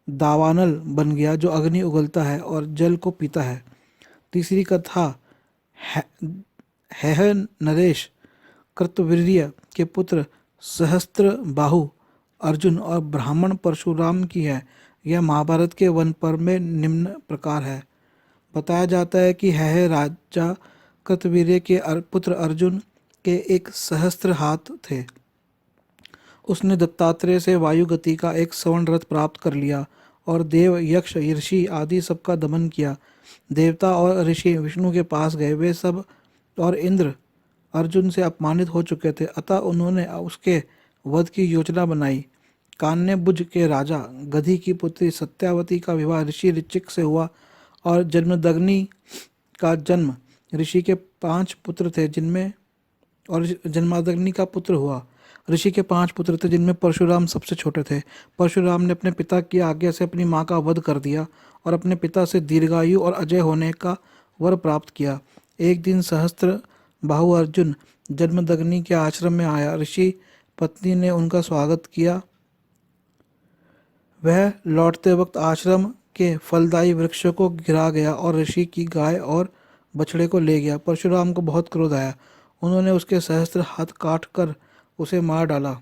दावानल बन गया जो अग्नि उगलता है और जल को पीता है। तीसरी कथा है नरेश कृतवीर्य के पुत्र सहस्त्र बाहु अर्जुन और ब्राह्मण परशुराम की है। यह महाभारत के वन पर्व में निम्न प्रकार है। बताया जाता है कि है राजा कृतवीर्य के पुत्र अर्जुन के एक सहस्त्र हाथ थे। उसने दत्तात्रेय से वायु गति का एक स्वर्ण रथ प्राप्त कर लिया और देव यक्ष ऋषि आदि सबका दमन किया। देवता और ऋषि विष्णु के पास गए। वे सब और इंद्र अर्जुन से अपमानित हो चुके थे, अतः उन्होंने उसके वध की योजना बनाई। कान्यबुज के राजा गधी की पुत्री सत्यावती का विवाह ऋषि ऋचिक से हुआ और जन्मदग्नि का जन्म ऋषि के 5 पुत्र थे जिनमें और जन्मादग्नि का पुत्र हुआ। ऋषि के 5 पुत्र थे जिनमें परशुराम सबसे छोटे थे। परशुराम ने अपने पिता की आज्ञा से अपनी मां का वध कर दिया और अपने पिता से दीर्घायु और अजय होने का वर प्राप्त किया। एक दिन सहस्त्र बाहु अर्जुन जन्मदग्नि के आश्रम में आया। ऋषि पत्नी ने उनका स्वागत किया। वह लौटते वक्त आश्रम के फलदायी वृक्षों को गिरा गया और ऋषि की गाय और बछड़े को ले गया। परशुराम को बहुत क्रोध आया। उन्होंने उसके सहस्त्र हाथ काट कर उसे मार डाला।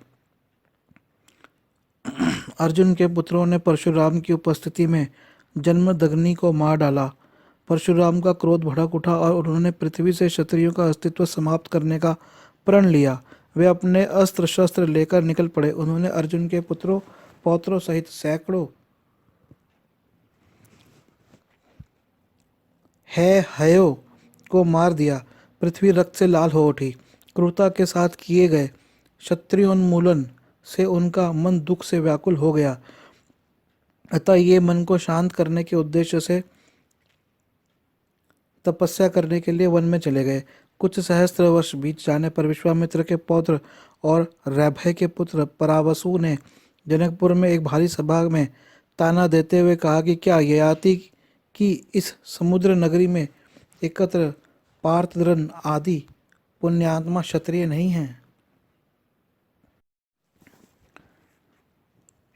अर्जुन के पुत्रों ने परशुराम की उपस्थिति में जन्मदग्नि को मार डाला। परशुराम का क्रोध भड़क उठा और उन्होंने पृथ्वी से क्षत्रियों का अस्तित्व समाप्त करने का प्रण लिया। वे अपने अस्त्र शस्त्र लेकर निकल पड़े। उन्होंने अर्जुन के पुत्रों पौत्रों सहित सैकड़ों हयों को मार दिया। पृथ्वी रक्त से लाल हो उठी। क्रूरता के साथ किए गए क्षत्रियोन्मूलन से उनका मन दुख से व्याकुल हो गया। अतः ये मन को शांत करने के उद्देश्य से तपस्या करने के लिए वन में चले गए। कुछ सहस्त्र वर्ष बीत जाने पर विश्वामित्र के पौत्र और रैभय के पुत्र परावसु ने जनकपुर में एक भारी सभा में ताना देते हुए कहा कि क्या ययाति की इस समुद्र नगरी में एकत्र पार्थद्रन आदि पुण्यात्मा क्षत्रिय नहीं हैं?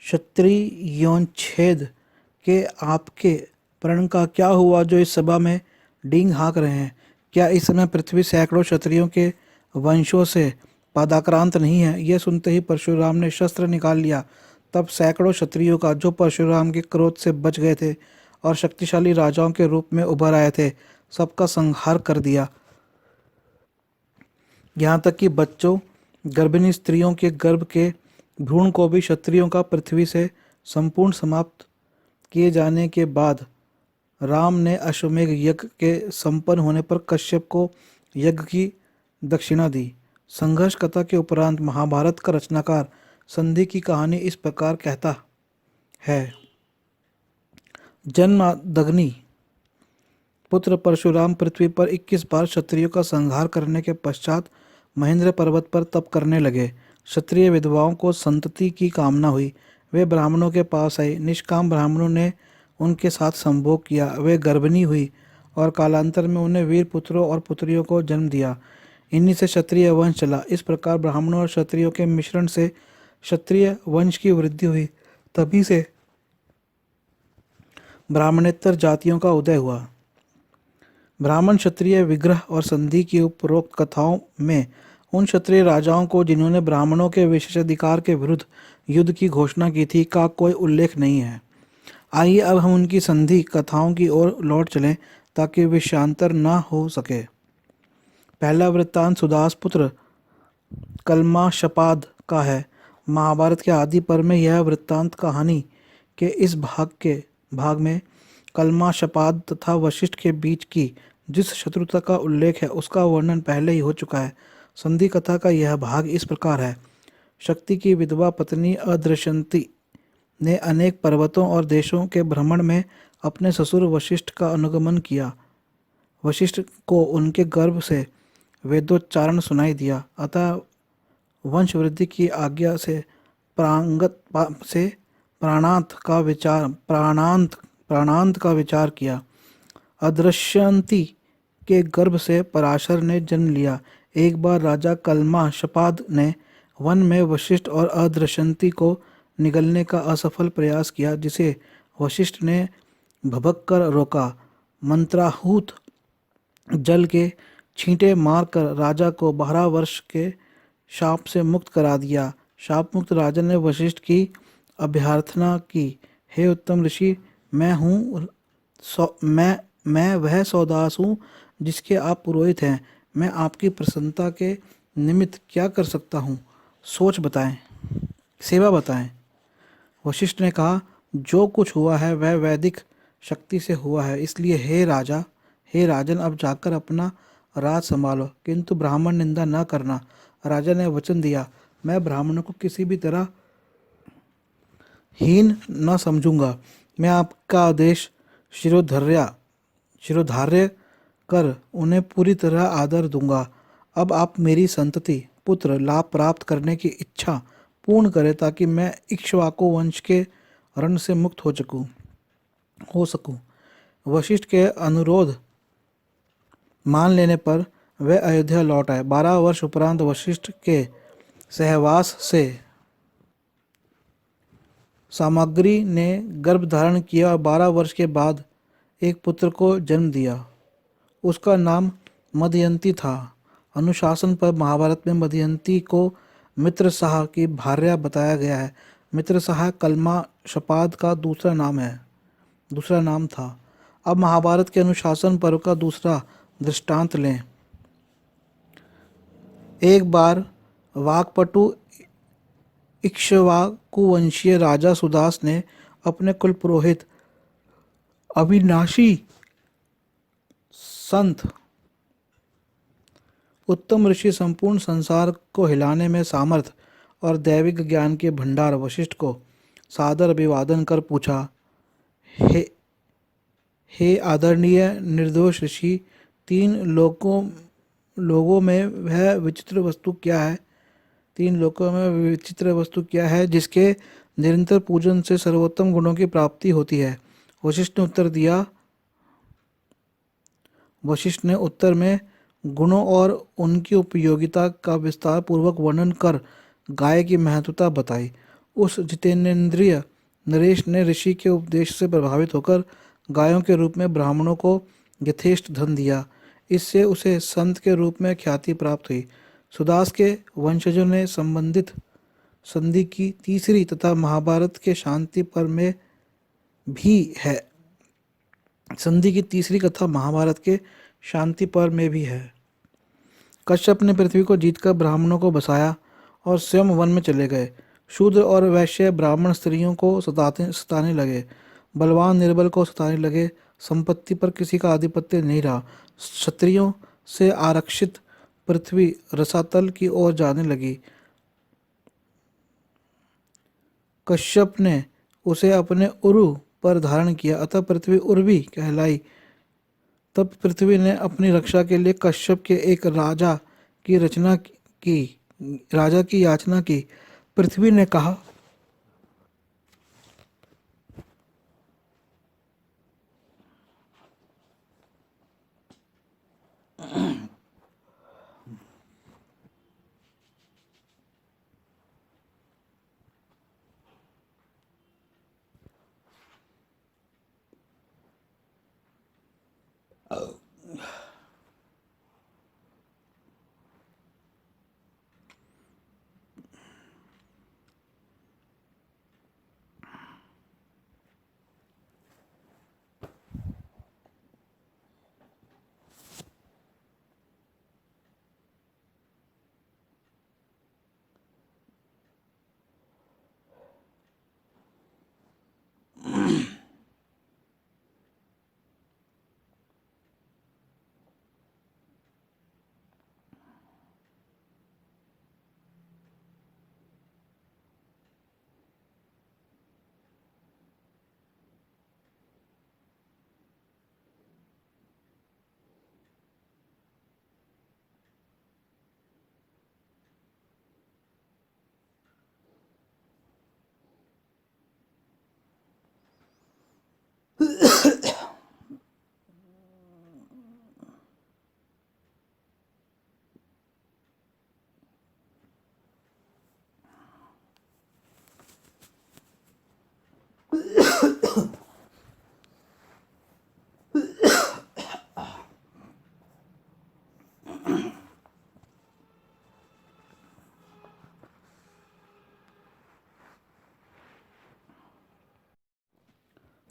क्षत्रियोच्छेद के आपके प्रण का क्या हुआ जो इस सभा में डींग हाँक रहे हैं? क्या इस समय पृथ्वी सैकड़ों क्षत्रियों के वंशों से पादाक्रांत नहीं है? यह सुनते ही परशुराम ने शस्त्र निकाल लिया। तब सैकड़ों क्षत्रियों का जो परशुराम के क्रोध से बच गए थे और शक्तिशाली राजाओं के रूप में उभर आए थे, सबका संहार कर दिया। यहाँ तक कि बच्चों, गर्भिणी स्त्रियों के गर्भ के भ्रूण को भी क्षत्रियों का पृथ्वी से संपूर्ण समाप्त किए जाने के बाद राम ने अश्वमेघ यज्ञ के संपन्न होने पर कश्यप को यज्ञ की दक्षिणा दी। संघर्ष कथा के उपरांत महाभारत का रचनाकार संधि की कहानी इस प्रकार कहता है। जन्मदग्नि पुत्र परशुराम पृथ्वी पर 21 बार क्षत्रियों का संहार करने के पश्चात महेंद्र पर्वत पर तप करने लगे। क्षत्रिय विधवाओं को संतति की कामना हुई। वे ब्राह्मणों के पास आई। निष्काम ब्राह्मणों ने उनके साथ संभोग किया। वे गर्भिणी हुई और कालांतर में उन्हें वीर पुत्रों और पुत्रियों को जन्म दिया। इन्हीं से क्षत्रिय वंश चला। इस प्रकार ब्राह्मणों और क्षत्रियों के मिश्रण से क्षत्रिय वंश की वृद्धि हुई। तभी से ब्राह्मणेतर जातियों का उदय हुआ। ब्राह्मण क्षत्रिय विग्रह और संधि की उपरोक्त कथाओं में उन क्षत्रिय राजाओं को जिन्होंने ब्राह्मणों के विशेषाधिकार के विरुद्ध युद्ध की घोषणा की थी का कोई उल्लेख नहीं है। आइए अब हम उनकी संधि कथाओं की ओर लौट चलें ताकि विषयांतर न हो सके। पहला वृत्तांत सुदास पुत्र कलमाशपाद का है। महाभारत के आदि पर्व में यह वृत्तांत कहानी के इस भाग में कलमाशपाद तथा वशिष्ठ के बीच की जिस शत्रुता का उल्लेख है उसका वर्णन पहले ही हो चुका है। संधि कथा का यह भाग इस प्रकार है। शक्ति की विधवा पत्नी अदृश्यंती ने अनेक पर्वतों और देशों के भ्रमण में अपने ससुर वशिष्ठ का अनुगमन किया। वशिष्ठ को उनके गर्भ से वेदोच्चारण सुनाई दिया, अतः वंश वृद्धि की आज्ञा से से प्राणांत का विचार किया। अदृश्यंती के गर्भ से पराशर ने जन्म लिया। एक बार राजा कलमा शपाद ने वन में वशिष्ठ और अदृश्यंती को निगलने का असफल प्रयास किया, जिसे वशिष्ठ ने भभक कर रोका। मंत्राहूत जल के छींटे मारकर राजा को 12 वर्ष के शाप से मुक्त करा दिया। शाप मुक्त राजा ने वशिष्ठ की अभ्यर्थना की, हे उत्तम ऋषि, मैं हूँ मैं वह सौदास हूँ जिसके आप पुरोहित हैं। मैं आपकी प्रसन्नता के निमित्त क्या कर सकता हूँ? सोच बताएं, सेवा बताएं। वशिष्ठ ने कहा, जो कुछ हुआ है वह वैदिक शक्ति से हुआ है, इसलिए हे राजन, अब जाकर अपना राज संभालो, किंतु ब्राह्मण निंदा न करना। राजा ने वचन दिया, मैं ब्राह्मणों को किसी भी तरह हीन न समझूंगा। मैं आपका आदेश शिरोधार्य कर उन्हें पूरी तरह आदर दूंगा। अब आप मेरी संतति पुत्र लाभ प्राप्त करने की इच्छा पूर्ण करें, ताकि मैं इक्ष्वाकु वंश के रण से मुक्त हो सकूं। वशिष्ठ के अनुरोध मान लेने पर वे अयोध्या लौट आए। 12 वर्ष उपरांत वशिष्ठ के सहवास से सामग्री ने गर्भ धारण किया और 12 वर्ष के बाद एक पुत्र को जन्म दिया। उसका नाम मदयंती था। अनुशासन पर महाभारत में मदयंती को मित्रसाह की भार्या बताया गया है। मित्रसाह कलमा शपाद का दूसरा नाम था। अब महाभारत के अनुशासन पर्व का दूसरा दृष्टांत लें। एक बार वाकपटु इक्ष्वाकुवंशीय राजा सुदास ने अपने कुल पुरोहित अविनाशी संत उत्तम ऋषि, संपूर्ण संसार को हिलाने में सामर्थ और दैविक ज्ञान के भंडार वशिष्ठ को सादर अभिवादन कर पूछा, हे हे आदरणीय निर्दोष ऋषि, लोगों में वह विचित्र वस्तु क्या है तीन लोकों में विचित्र वस्तु क्या है जिसके निरंतर पूजन से सर्वोत्तम गुणों की प्राप्ति होती है? वशिष्ठ ने उत्तर में गुणों और उनकी उपयोगिता का विस्तार पूर्वक वर्णन कर गाय की महत्वता बताई। उस जितेंद्रिय नरेश ने ऋषि के उपदेश से प्रभावित होकर गायों के रूप में ब्राह्मणों को यथेष्ट धन दिया। इससे उसे संत के रूप में ख्याति प्राप्त हुई। सुदास के वंशजों ने संबंधित संधि की तीसरी तथा महाभारत के शांति पर्व में भी है संधि की तीसरी कथा महाभारत के शांति पर्व में भी है। कश्यप ने पृथ्वी को जीतकर ब्राह्मणों को बसाया और स्वयं वन में चले गए। शूद्र और वैश्य ब्राह्मण स्त्रियों को सताने लगे, बलवान निर्बल को सताने लगे। संपत्ति पर किसी का आधिपत्य नहीं रहा। क्षत्रियों से आरक्षित पृथ्वी रसातल की ओर जाने लगी। कश्यप ने उसे अपने उरु पर धारण किया, अतः पृथ्वी उर्वी कहलाई। तब पृथ्वी ने अपनी रक्षा के लिए कश्यप के एक राजा की याचना की। पृथ्वी ने कहा,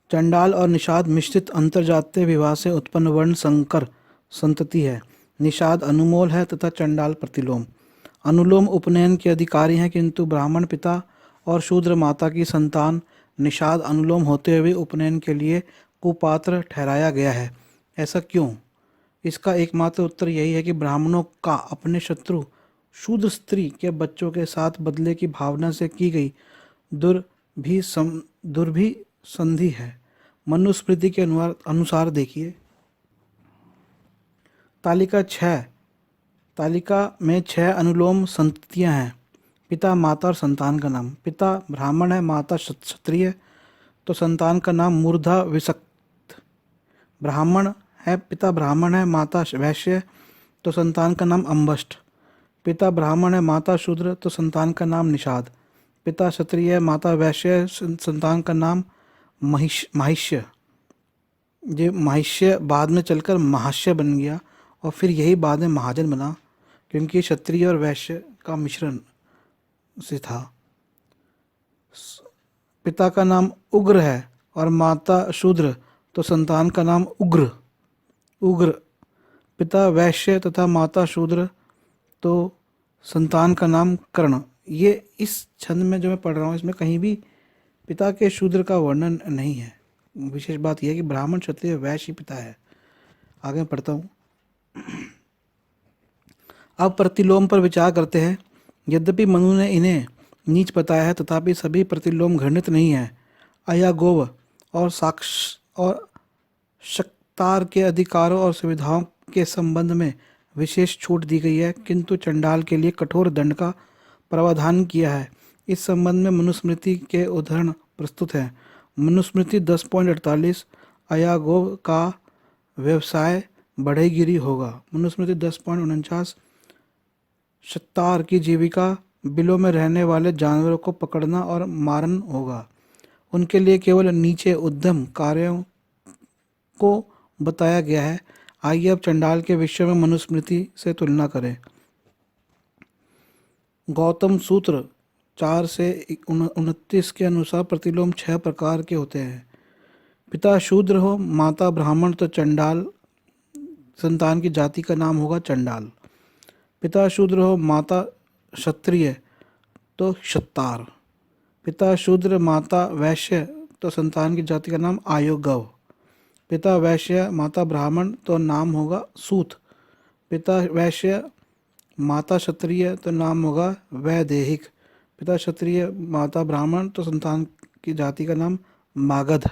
चंडाल और निषाद मिश्रित अंतर्जातीय विवाह से उत्पन्न वर्ण संकर संतति है। निषाद अनुमोल है तथा चंडाल प्रतिलोम। अनुलोम उपनयन के अधिकारी हैं, किंतु ब्राह्मण पिता और शूद्र माता की संतान निषाद अनुलोम होते हुए उपनयन के लिए कुपात्र ठहराया गया है। ऐसा क्यों? इसका एकमात्र उत्तर यही है कि ब्राह्मणों का अपने शत्रु शूद्र स्त्री के बच्चों के साथ बदले की भावना से की गई दुर्भी संधि है। मनुस्मृति के अनुसार देखिए तालिका में 6 अनुलोम संततियां हैं। पिता, माता और संतान का नाम। पिता ब्राह्मण है, माता क्षत्रिय, तो संतान का नाम मूर्धा विसक्त। ब्राह्मण है, पिता ब्राह्मण है, माता वैश्य, तो संतान का नाम अम्बष्ट। पिता ब्राह्मण है, माता शूद्र, तो संतान का नाम निषाद। पिता क्षत्रिय है, माता वैश्य, संतान का नाम महिष्य। ये महिष्य बाद में चलकर महाष्य बन गया और फिर यही बाद में महाजन बना, क्योंकि क्षत्रिय और वैश्य का मिश्रण से था। पिता का नाम उग्र है और माता शूद्र, तो संतान का नाम उग्र। पिता वैश्य तथा माता शूद्र, तो संतान का नाम कर्ण। ये इस छंद में जो मैं पढ़ रहा हूँ इसमें कहीं भी पिता के शूद्र का वर्णन नहीं है। विशेष बात यह है कि ब्राह्मण क्षत्रिय वैश्य पिता है। आगे मैं पढ़ता हूँ। अब प्रतिलोम पर विचार करते हैं। यद्यपि मनु ने इन्हें नीच बताया है, तथापि सभी प्रतिलोम घृणित नहीं है। अयागोव और शक्तार के अधिकारों और सुविधाओं के संबंध में विशेष छूट दी गई है, किंतु चंडाल के लिए कठोर दंड का प्रावधान किया है। इस संबंध में मनुस्मृति के उदाहरण प्रस्तुत हैं। मनुस्मृति 10.48 अयागोव का व्यवसाय बढ़ईगिरी होगा। मनुस्मृति 10.49 शक्तार की जीविका बिलों में रहने वाले जानवरों को पकड़ना और मारन होगा। उनके लिए केवल नीचे उद्यम कार्यों को बताया गया है। आइए अब चंडाल के विषय में मनुस्मृति से तुलना करें। गौतम सूत्र 4 से 29 के अनुसार प्रतिलोम 6 प्रकार के होते हैं। पिता शूद्र हो, माता ब्राह्मण, तो चंडाल संतान की जाति का नाम होगा चंडाल। पिता शूद्र हो, माता क्षत्रिय, तो क्षत्तार। पिता शूद्र, माता वैश्य, तो संतान की जाति का नाम आयोगव। पिता वैश्य, माता ब्राह्मण, तो नाम होगा सूत। पिता वैश्य, माता क्षत्रिय, तो नाम होगा वैदेहिक। पिता क्षत्रिय, माता ब्राह्मण, तो संतान की जाति का नाम मागध।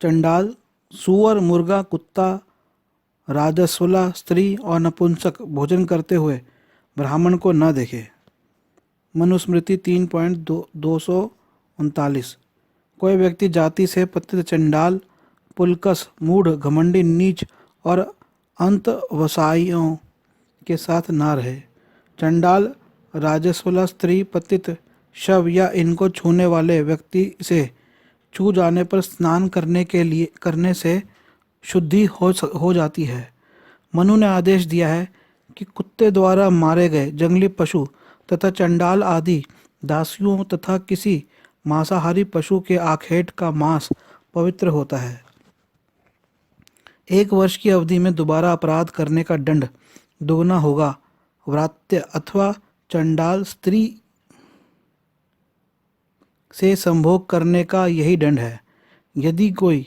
चंडाल सूअर, मुर्गा, कुत्ता, राजस्वला, स्त्री और नपुंसक भोजन करते हुए ब्राह्मण को न देखे। मनुस्मृति 3.239 कोई व्यक्ति जाति से पतित चंडाल, पुलकस, मूढ़, घमंडी, नीच और अंतवसाइयों के साथ न रहे। चंडाल, राजस्वला, स्त्री, पतित, शव या इनको छूने वाले व्यक्ति से छू जाने पर स्नान करने से शुद्धि हो जाती है। मनु ने आदेश दिया है कि कुत्ते द्वारा मारे गए जंगली पशु तथा चंडाल आदि दासियों तथा किसी मांसाहारी पशु के आखेट का मांस पवित्र होता है। 1 वर्ष की अवधि में दोबारा अपराध करने का दंड दोगुना होगा। व्रात्य अथवा चंडाल स्त्री से संभोग करने का यही दंड है। यदि कोई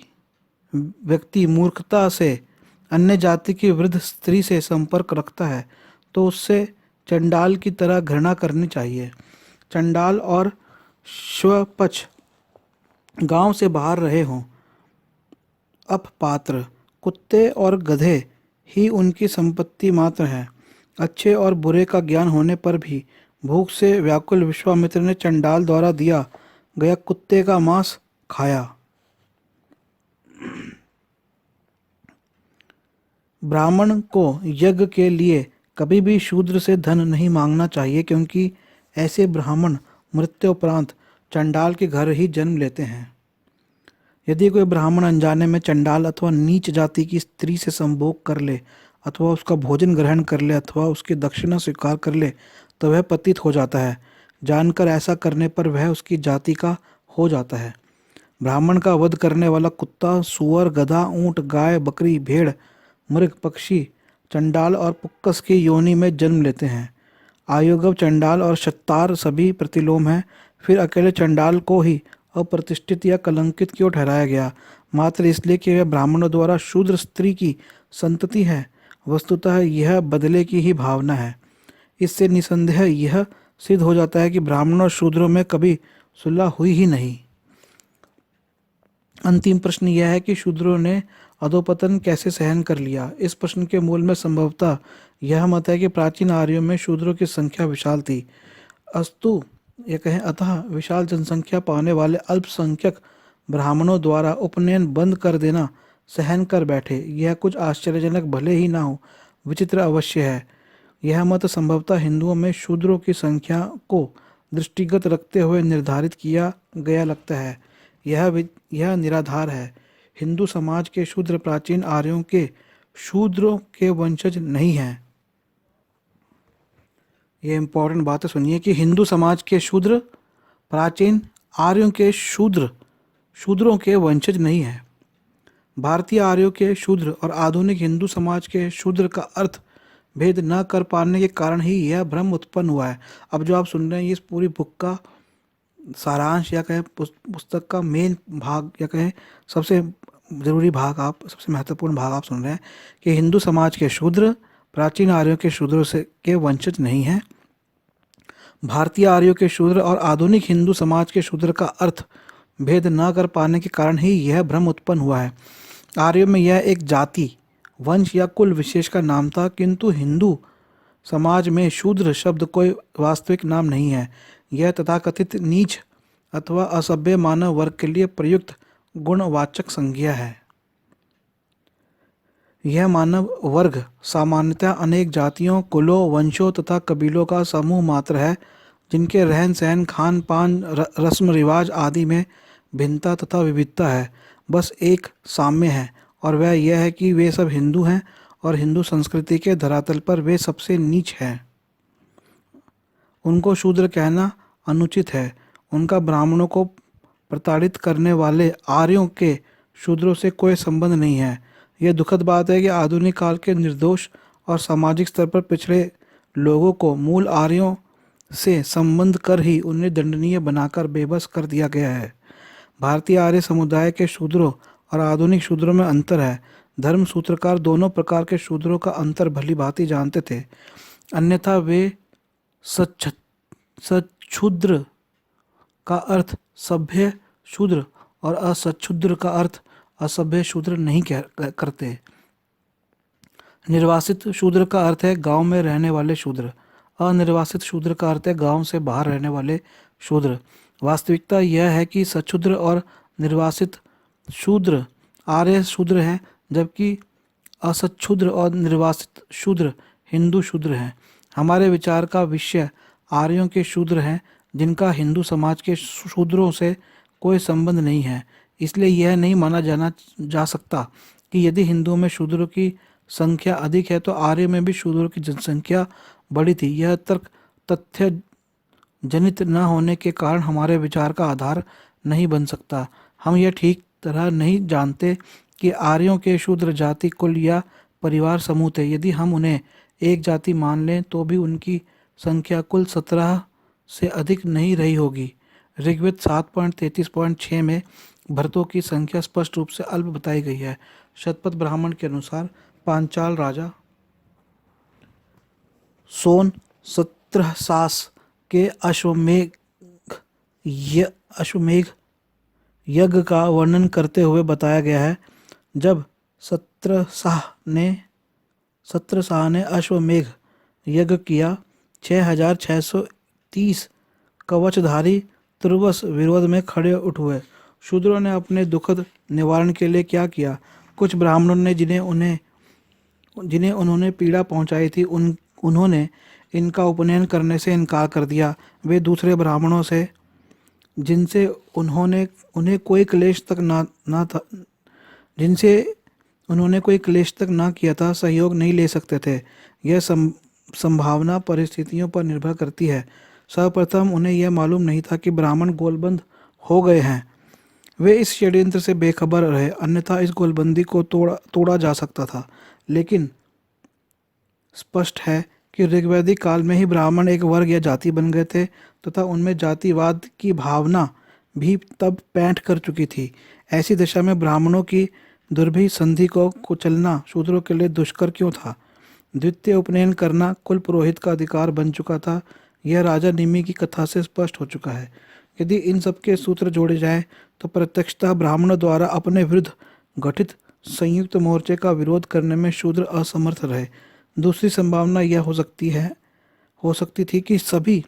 व्यक्ति मूर्खता से अन्य जाति की वृद्ध स्त्री से संपर्क रखता है तो उससे चंडाल की तरह घृणा करनी चाहिए। चंडाल और श्वपच गांव से बाहर रहे हों, अपपात्र, कुत्ते और गधे ही उनकी संपत्ति मात्र है। अच्छे और बुरे का ज्ञान होने पर भी भूख से व्याकुल विश्वामित्र ने चंडाल द्वारा दिया गया कुत्ते का मांस खाया। ब्राह्मण को यज्ञ के लिए कभी भी शूद्र से धन नहीं मांगना चाहिए, क्योंकि ऐसे ब्राह्मण मृत्युपरांत चंडाल के घर ही जन्म लेते हैं। यदि कोई ब्राह्मण अनजाने में चंडाल अथवा नीच जाति की स्त्री से संभोग कर ले अथवा उसका भोजन ग्रहण कर ले अथवा उसकी दक्षिणा स्वीकार कर ले तो वह पतित हो जाता है। जानकर ऐसा करने पर वह उसकी जाति का हो जाता है। ब्राह्मण का वध करने वाला कुत्ता, सूअर, गधा, ऊंट, गाय, बकरी, भेड़, मृग, पक्षी, चंडाल और पुक्कस की योनि में जन्म लेते हैं। आयुगव, चंडाल और शतार सभी प्रतिलोम हैं। फिर अकेले चंडाल को ही अप्रतिष्ठित या कलंकित क्यों ठहराया गया? मात्र इसलिए कि वह ब्राह्मणों द्वारा शूद्र स्त्री की संतति है। वस्तुतः यह बदले की ही भावना है। इससे निसंदेह यह सिद्ध हो जाता है कि ब्राह्मणों और शूद्रों में कभी सुलह हुई ही नहीं। अंतिम प्रश्न यह है कि शूद्रों ने अधोपतन कैसे सहन कर लिया? इस प्रश्न के मूल में संभवतः यह मत है कि प्राचीन आर्यों में शूद्रों की संख्या विशाल थी। अस्तु ये कहें अतः विशाल जनसंख्या पाने वाले अल्पसंख्यक ब्राह्मणों द्वारा उपनयन बंद कर देना सहन कर बैठे। यह कुछ आश्चर्यजनक भले ही ना हो, विचित्र अवश्य है। यह मत संभवतः हिंदुओं में शूद्रों की संख्या को दृष्टिगत रखते हुए निर्धारित किया गया लगता है। यह निराधार है। हिंदू समाज के शूद्र प्राचीन आर्यों के शूद्रों के वंशज नहीं हैं। ये इंपॉर्टेंट बात है, सुनिए कि हिंदू समाज के शूद्र प्राचीन आर्यों के शूद्रों के वंशज नहीं है। भारतीय आर्यों के शूद्र और आधुनिक हिंदू समाज के शूद्र का अर्थ भेद न कर पाने के कारण ही यह भ्रम उत्पन्न हुआ है। अब जो आप सुन रहे हैं, इस पूरी बुक का सारांश या कहें पुस्तक का मेन भाग या कहें सबसे ज़रूरी भाग, आप सबसे महत्वपूर्ण भाग आप सुन रहे हैं कि हिंदू समाज के शूद्र प्राचीन आर्यों के शूद्रों से के वंशज नहीं हैं। भारतीय आर्यों के शूद्र और आधुनिक हिंदू समाज के शूद्र का अर्थ भेद न कर पाने के कारण ही यह भ्रम उत्पन्न हुआ है। आर्यों में यह एक जाति, वंश या कुल विशेष का नाम था, किंतु हिंदू समाज में शूद्र शब्द कोई वास्तविक नाम नहीं है। यह तथाकथित नीच अथवा असभ्य मानव वर्ग के लिए प्रयुक्त गुणवाचक संज्ञा है। यह मानव वर्ग सामान्यतः अनेक जातियों, कुलों, वंशों तथा कबीलों का समूह मात्र है, जिनके रहन सहन, खान पान, रस्म रिवाज आदि में भिन्नता तथा विविधता है। बस एक साम्य है, और वह यह है कि वे सब हिंदू हैं और हिंदू संस्कृति के धरातल पर वे सबसे नीच हैं। उनको शूद्र कहना अनुचित है। उनका ब्राह्मणों को प्रताड़ित करने वाले आर्यों के शूद्रों से कोई संबंध नहीं है। यह दुखद बात है कि आधुनिक काल के निर्दोष और सामाजिक स्तर पर पिछड़े लोगों को मूल आर्यों से संबंध कर ही उन्हें दंडनीय बनाकर बेबस कर दिया गया है। भारतीय आर्य समुदाय के शूद्रों और आधुनिक शूद्रों में अंतर है। धर्म सूत्रकार दोनों प्रकार के शूद्रों का अंतर भली भांति जानते थे, अन्यथा वे सच्छूद्र का अर्थ सभ्य शूद्र और असच्छूद्र का अर्थ असभ्य शूद्र नहीं करते। निर्वासित शूद्र का अर्थ है गांव में रहने वाले शूद्र। अनिर्वासित शूद्र का अर्थ है गांव से बाहर रहने वाले शूद्र। वास्तविकता यह है कि सच्छूद्र और निर्वासित शूद्र आर्य शूद्र हैं, जबकि असच्छूद्र और निर्वासित शूद्र हिंदू शूद्र हैं। हमारे विचार का विषय आर्यों के शूद्र हैं, जिनका हिंदू समाज के शूद्रों से कोई संबंध नहीं है। इसलिए यह नहीं माना जा सकता कि यदि हिंदुओं में शूद्रों की संख्या अधिक है तो आर्य में भी शूद्रों की जनसंख्या बड़ी थी। यह तर्क तथ्य जनित न होने के कारण हमारे विचार का आधार नहीं बन सकता। हम यह ठीक तरह नहीं जानते कि आर्यों के शूद्र जाति, कुल या परिवार समूह थे। यदि हम उन्हें एक जाति मान लें तो भी उनकी संख्या कुल 17 से अधिक नहीं रही होगी। ऋग्वेद 7.33.6 में भरतों की संख्या स्पष्ट रूप से अल्प बताई गई है। शतपथ ब्राह्मण के अनुसार पांचाल राजा सोन 17 सास के अश्वमेघ यज्ञ का वर्णन करते हुए बताया गया है। जब सत्रसाह ने अश्वमेघ यज्ञ किया, 6630 कवचधारी तुर्वस विरोध में खड़े उठ हुए। शूद्रों ने अपने दुखद निवारण के लिए क्या किया? कुछ ब्राह्मणों ने जिन्हें उन्होंने पीड़ा पहुंचाई थी, उन्होंने इनका उपनयन करने से इनकार कर दिया। वे दूसरे ब्राह्मणों से जिनसे उन्हें कोई क्लेश तक ना किया था, सहयोग नहीं ले सकते थे। यह संभावना परिस्थितियों पर निर्भर करती है। सर्वप्रथम उन्हें यह मालूम नहीं था कि ब्राह्मण गोलबंद हो गए हैं। वे इस षड्यंत्र से बेखबर रहे, अन्यथा इस गोलबंदी को तोड़ा जा सकता था। लेकिन स्पष्ट है कि ऋग्वैदिक काल में ही ब्राह्मण एक वर्ग या जाति बन गए थे तथा उनमें जातिवाद की भावना भी तब पैठ कर चुकी थी। ऐसी दशा में ब्राह्मणों की दुर्भी संधि को कुचलना शूद्रों के लिए दुष्कर क्यों था? द्वितीय उपनयन करना कुल पुरोहित का अधिकार बन चुका था। यह राजा निमि की कथा से स्पष्ट हो चुका है। यदि इन सबके सूत्र जोड़े जाएं तो प्रत्यक्षतः ब्राह्मणों द्वारा अपने विरुद्ध गठित संयुक्त मोर्चे का विरोध करने में शूद्र असमर्थ रहे। दूसरी संभावना यह हो सकती थी कि सभी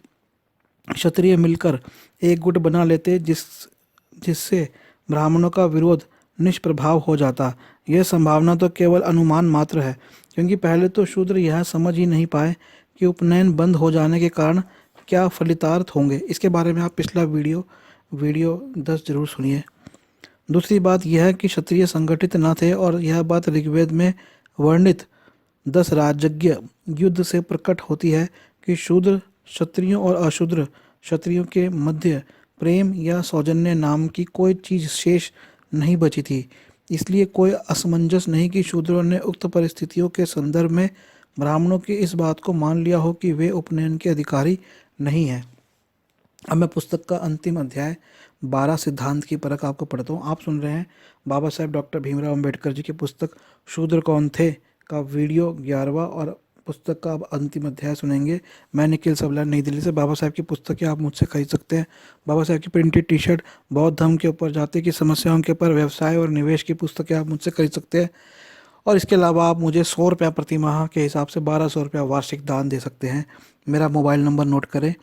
क्षत्रिय मिलकर एक गुट बना लेते जिससे ब्राह्मणों का विरोध निष्प्रभाव हो जाता। यह संभावना तो केवल अनुमान मात्र है, क्योंकि पहले तो शूद्र यह समझ ही नहीं पाए कि उपनयन बंद हो जाने के कारण क्या फलितार्थ होंगे। इसके बारे में आप पिछला वीडियो 10 जरूर सुनिए। दूसरी बात यह है कि क्षत्रिय संगठित न थे और यह बात ऋग्वेद में वर्णित 10 राजज्ञ युद्ध से प्रकट होती है कि शूद्र क्षत्रियों और अशूद्र क्षत्रियों के मध्य प्रेम या सौजन्य नाम की कोई चीज शेष नहीं बची थी। इसलिए कोई असमंजस नहीं कि शूद्रों ने उक्त परिस्थितियों के संदर्भ में ब्राह्मणों की इस बात को मान लिया हो कि वे उपनयन के अधिकारी नहीं हैं। अब मैं पुस्तक का अंतिम अध्याय 12 सिद्धांत की परख आपको पढ़ता हूँ। आप सुन रहे हैं बाबा साहेब डॉक्टर भीमराव अंबेडकर जी की पुस्तक शूद्र कौन थे का वीडियो 11वां और पुस्तक का अब अंतिम अध्याय सुनेंगे। मैं निखिल सबला, नई दिल्ली से। बाबा साहेब की पुस्तकें आप मुझसे खरीद सकते हैं। बाबा साहेब की प्रिंटेड टी शर्ट, बौद्ध धर्म के ऊपर, जाति की समस्याओं के ऊपर, व्यवसाय और निवेश की पुस्तकें आप मुझसे खरीद सकते हैं। और इसके अलावा आप मुझे 100 रुपया प्रति माह के हिसाब से 1200 रुपया वार्षिक दान दे सकते हैं। मेरा मोबाइल नंबर नोट करें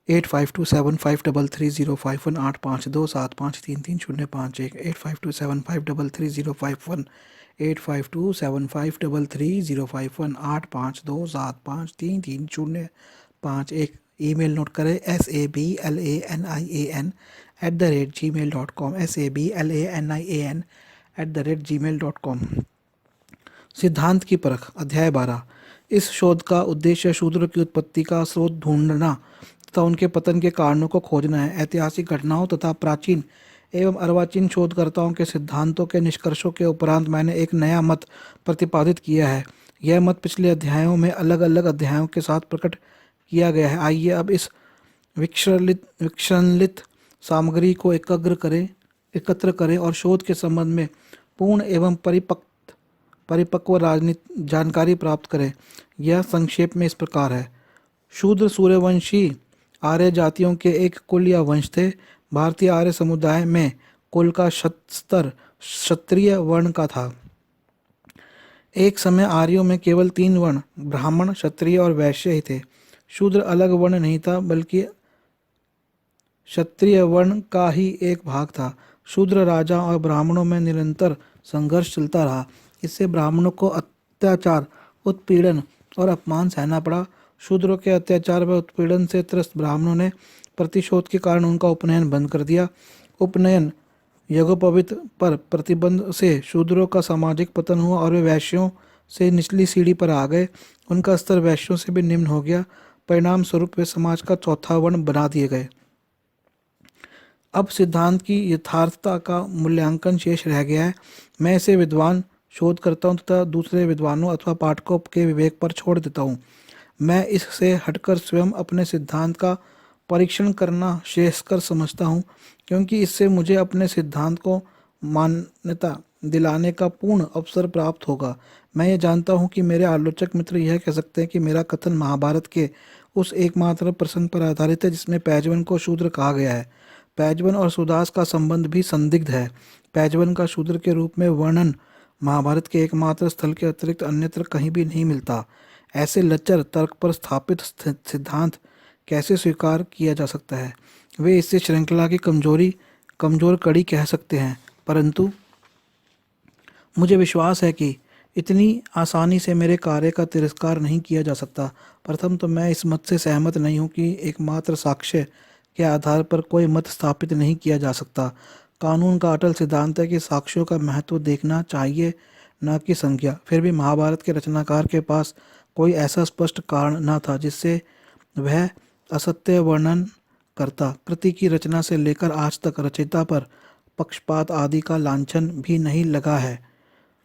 8527533051 8527533051 8527533051 8527533051 8527533051। ईमेल नोट करें sablan@gmail.com sablan@gmail.com। सिद्धांत की परख अध्याय 12। इस शोध का उद्देश्य शूद्र की उत्पत्ति का स्रोत ढूंढना तथा उनके पतन के कारणों को खोजना है। ऐतिहासिक घटनाओं तथा प्राचीन एवं अर्वाचीन शोधकर्ताओं के सिद्धांतों के निष्कर्षों के उपरांत मैंने एक नया मत प्रतिपादित किया है। यह मत पिछले अध्यायों में अलग अलग अध्यायों के साथ प्रकट किया गया है। आइए अब इस विक्षलित सामग्री को एकत्र करें और शोध के संबंध में पूर्ण एवं परिपक्व राजनीति जानकारी प्राप्त करें। यह संक्षेप में इस प्रकार है। शूद्र सूर्यवंशी आर्य जातियों के एक कुल या वंश थे। भारतीय आर्य समुदाय में कुल का स्तर क्षत्रिय वर्ण का था। एक समय आर्यों में केवल 3 वर्ण ब्राह्मण, क्षत्रिय और वैश्य ही थे। शूद्र अलग वर्ण नहीं था, बल्कि क्षत्रिय वर्ण का ही एक भाग था। शूद्र राजा और ब्राह्मणों में निरंतर संघर्ष चलता रहा। इससे ब्राह्मणों को अत्याचार, उत्पीड़न और अपमान सहना पड़ा। शूद्रों के अत्याचार व उत्पीड़न से त्रस्त ब्राह्मणों ने प्रतिशोध के कारण उनका उपनयन बंद कर दिया। उपनयन यज्ञोपवीत पर प्रतिबंध से शूद्रों का सामाजिक पतन हुआ और वे वैश्यों से निचली सीढ़ी पर आ गए। उनका स्तर वैश्यों से भी निम्न हो गया। परिणाम स्वरूप वे समाज का चौथा वर्ण बना दिए गए। अब सिद्धांत की यथार्थता का मूल्यांकन शेष रह गया है। मैं इसे विद्वान शोधकर्ताओं तथा दूसरे विद्वानों अथवा पाठकों के विवेक पर छोड़ देता हूँ। मैं इससे हटकर स्वयं अपने सिद्धांत का परीक्षण करना श्रेयस्कर समझता हूँ, क्योंकि इससे मुझे अपने सिद्धांत को मान्यता दिलाने का पूर्ण अवसर प्राप्त होगा। मैं ये जानता हूँ कि मेरे आलोचक मित्र यह कह सकते हैं कि मेरा कथन महाभारत के उस एकमात्र प्रसंग पर आधारित है जिसमें पैजवन को शूद्र कहा गया है। पैजवन और सुदास का संबंध भी संदिग्ध है। पैजवन का शूद्र के रूप में वर्णन महाभारत के एकमात्र स्थल के अतिरिक्त अन्यत्र कहीं भी नहीं मिलता। ऐसे लचर तर्क पर स्थापित सिद्धांत कैसे स्वीकार किया जा सकता है? वे इससे श्रृंखला की कमजोर कड़ी कह सकते हैं, परंतु मुझे विश्वास है कि इतनी आसानी से मेरे कार्य का तिरस्कार नहीं किया जा सकता। प्रथम तो मैं इस मत से सहमत नहीं हूँ कि एकमात्र साक्ष्य के आधार पर कोई मत स्थापित नहीं किया जा सकता। कानून का अटल सिद्धांत है कि साक्ष्यों का महत्व देखना चाहिए, न कि संख्या। फिर भी महाभारत के रचनाकार के पास कोई ऐसा स्पष्ट कारण न था जिससे वह असत्य वर्णन करता। कृति की रचना से लेकर आज तक रचयिता पर पक्षपात आदि का लांछन भी नहीं लगा है।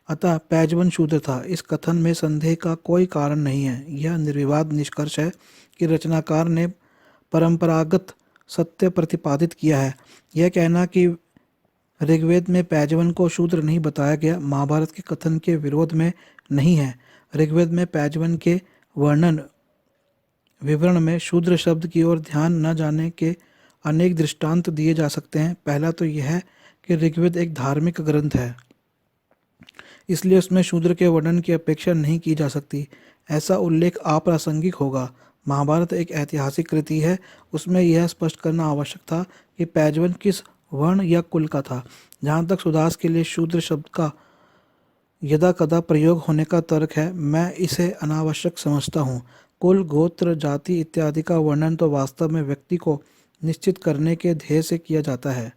अतः पैजवन शूद्र था, इस कथन में संदेह का कोई कारण नहीं है। यह निर्विवाद निष्कर्ष है कि रचनाकार ने परंपरागत सत्य प्रतिपादित किया है। यह कहना कि ऋग्वेद में पैजवन को शूद्र नहीं बताया गया महाभारत के कथन के विरोध में नहीं है। ऋग्वेद में पैजवन के वर्णन विवरण में शूद्र शब्द की ओर ध्यान न जाने के अनेक दृष्टांत दिए जा सकते हैं। पहला तो यह है कि ऋग्वेद एक धार्मिक ग्रंथ है, इसलिए उसमें शूद्र के वर्णन की अपेक्षा नहीं की जा सकती। ऐसा उल्लेख अप्रासंगिक होगा। महाभारत एक ऐतिहासिक कृति है, उसमें यह स्पष्ट करना आवश्यक था कि पैजवन किस वर्ण या कुल का था। जहाँ तक सुदास के लिए शूद्र शब्द का यदा कदा प्रयोग होने का तर्क है, मैं इसे अनावश्यक समझता हूँ। कुल, गोत्र, जाति इत्यादि का वर्णन तो वास्तव में व्यक्ति को निश्चित करने के ध्येय से किया जाता है।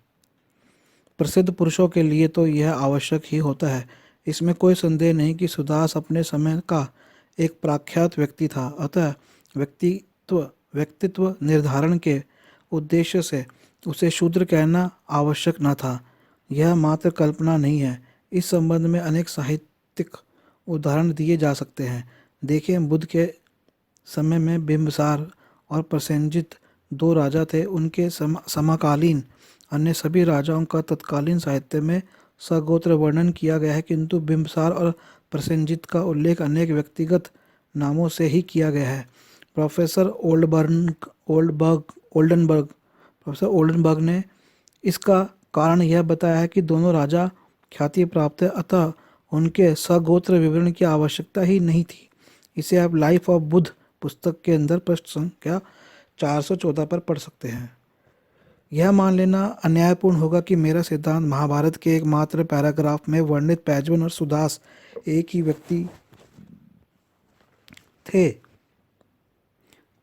प्रसिद्ध पुरुषों के लिए तो यह आवश्यक ही होता है। इसमें कोई संदेह नहीं कि सुदास अपने समय का एक प्रख्यात व्यक्ति था। अतः व्यक्तित्व निर्धारण के उद्देश्य से उसे शूद्र कहना आवश्यक न था। यह मात्र कल्पना नहीं है। इस संबंध में अनेक साहित्यिक उदाहरण दिए जा सकते हैं। देखें, बुद्ध के समय में बिंबिसार और प्रसेनजित दो राजा थे। उनके समकालीन अन्य सभी राजाओं का तत्कालीन साहित्य में सगोत्र वर्णन किया गया है, किंतु बिंबिसार और प्रसेनजित का उल्लेख अनेक व्यक्तिगत नामों से ही किया गया है। प्रोफेसर ओल्डनबर्ग ने इसका कारण यह बताया है कि दोनों राजा ख्याति प्राप्त है, अतः उनके सगोत्र विवरण की आवश्यकता ही नहीं थी। इसे आप लाइफ ऑफ बुद्ध पुस्तक के अंदर पृष्ठ संख्या 414 पर पढ़ सकते हैं। यह मान लेना अन्यायपूर्ण होगा कि मेरा सिद्धांत महाभारत के एकमात्र पैराग्राफ में वर्णित पैजवन और सुदास एक ही व्यक्ति थे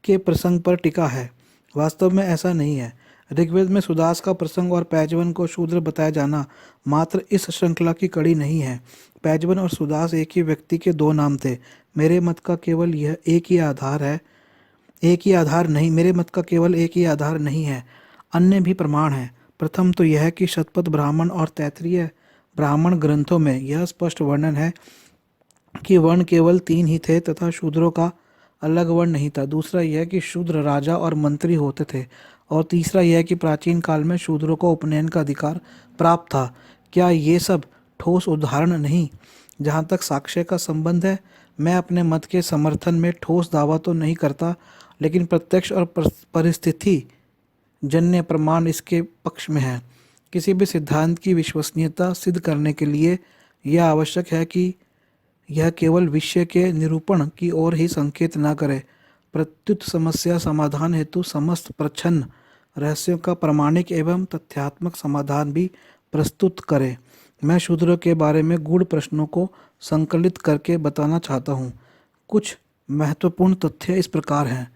के प्रसंग पर टिका है। वास्तव में ऐसा नहीं है। ऋग्वेद में सुदास का प्रसंग और पैजवन को शूद्र बताया जाना मात्र इस श्रृंखला की कड़ी नहीं है। पैजवन और सुदास एक ही व्यक्ति के दो नाम थे। मेरे मत का केवल एक ही आधार नहीं है, अन्य भी प्रमाण है। प्रथम तो यह है कि शतपथ ब्राह्मण और तैत्तिरीय ब्राह्मण ग्रंथों में यह स्पष्ट वर्णन है कि वर्ण केवल 3 ही थे तथा शूद्रों का अलग वर्ण नहीं था। दूसरा यह कि शूद्र राजा और मंत्री होते थे, और तीसरा यह कि प्राचीन काल में शूद्रों को उपनयन का अधिकार प्राप्त था। क्या ये सब ठोस उदाहरण नहीं? जहाँ तक साक्ष्य का संबंध है, मैं अपने मत के समर्थन में ठोस दावा तो नहीं करता, लेकिन प्रत्यक्ष और परिस्थिति जन्य प्रमाण इसके पक्ष में है। किसी भी सिद्धांत की विश्वसनीयता सिद्ध करने के लिए यह आवश्यक है कि यह केवल विषय के निरूपण की ओर ही संकेत न करे, प्रत्युत समस्या समाधान हेतु समस्त प्रच्छन्न रहस्यों का प्रामाणिक एवं तथ्यात्मक समाधान भी प्रस्तुत करे। मैं शूद्रों के बारे में गूढ़ प्रश्नों को संकलित करके बताना चाहता हूँ। कुछ महत्वपूर्ण तथ्य इस प्रकार हैं।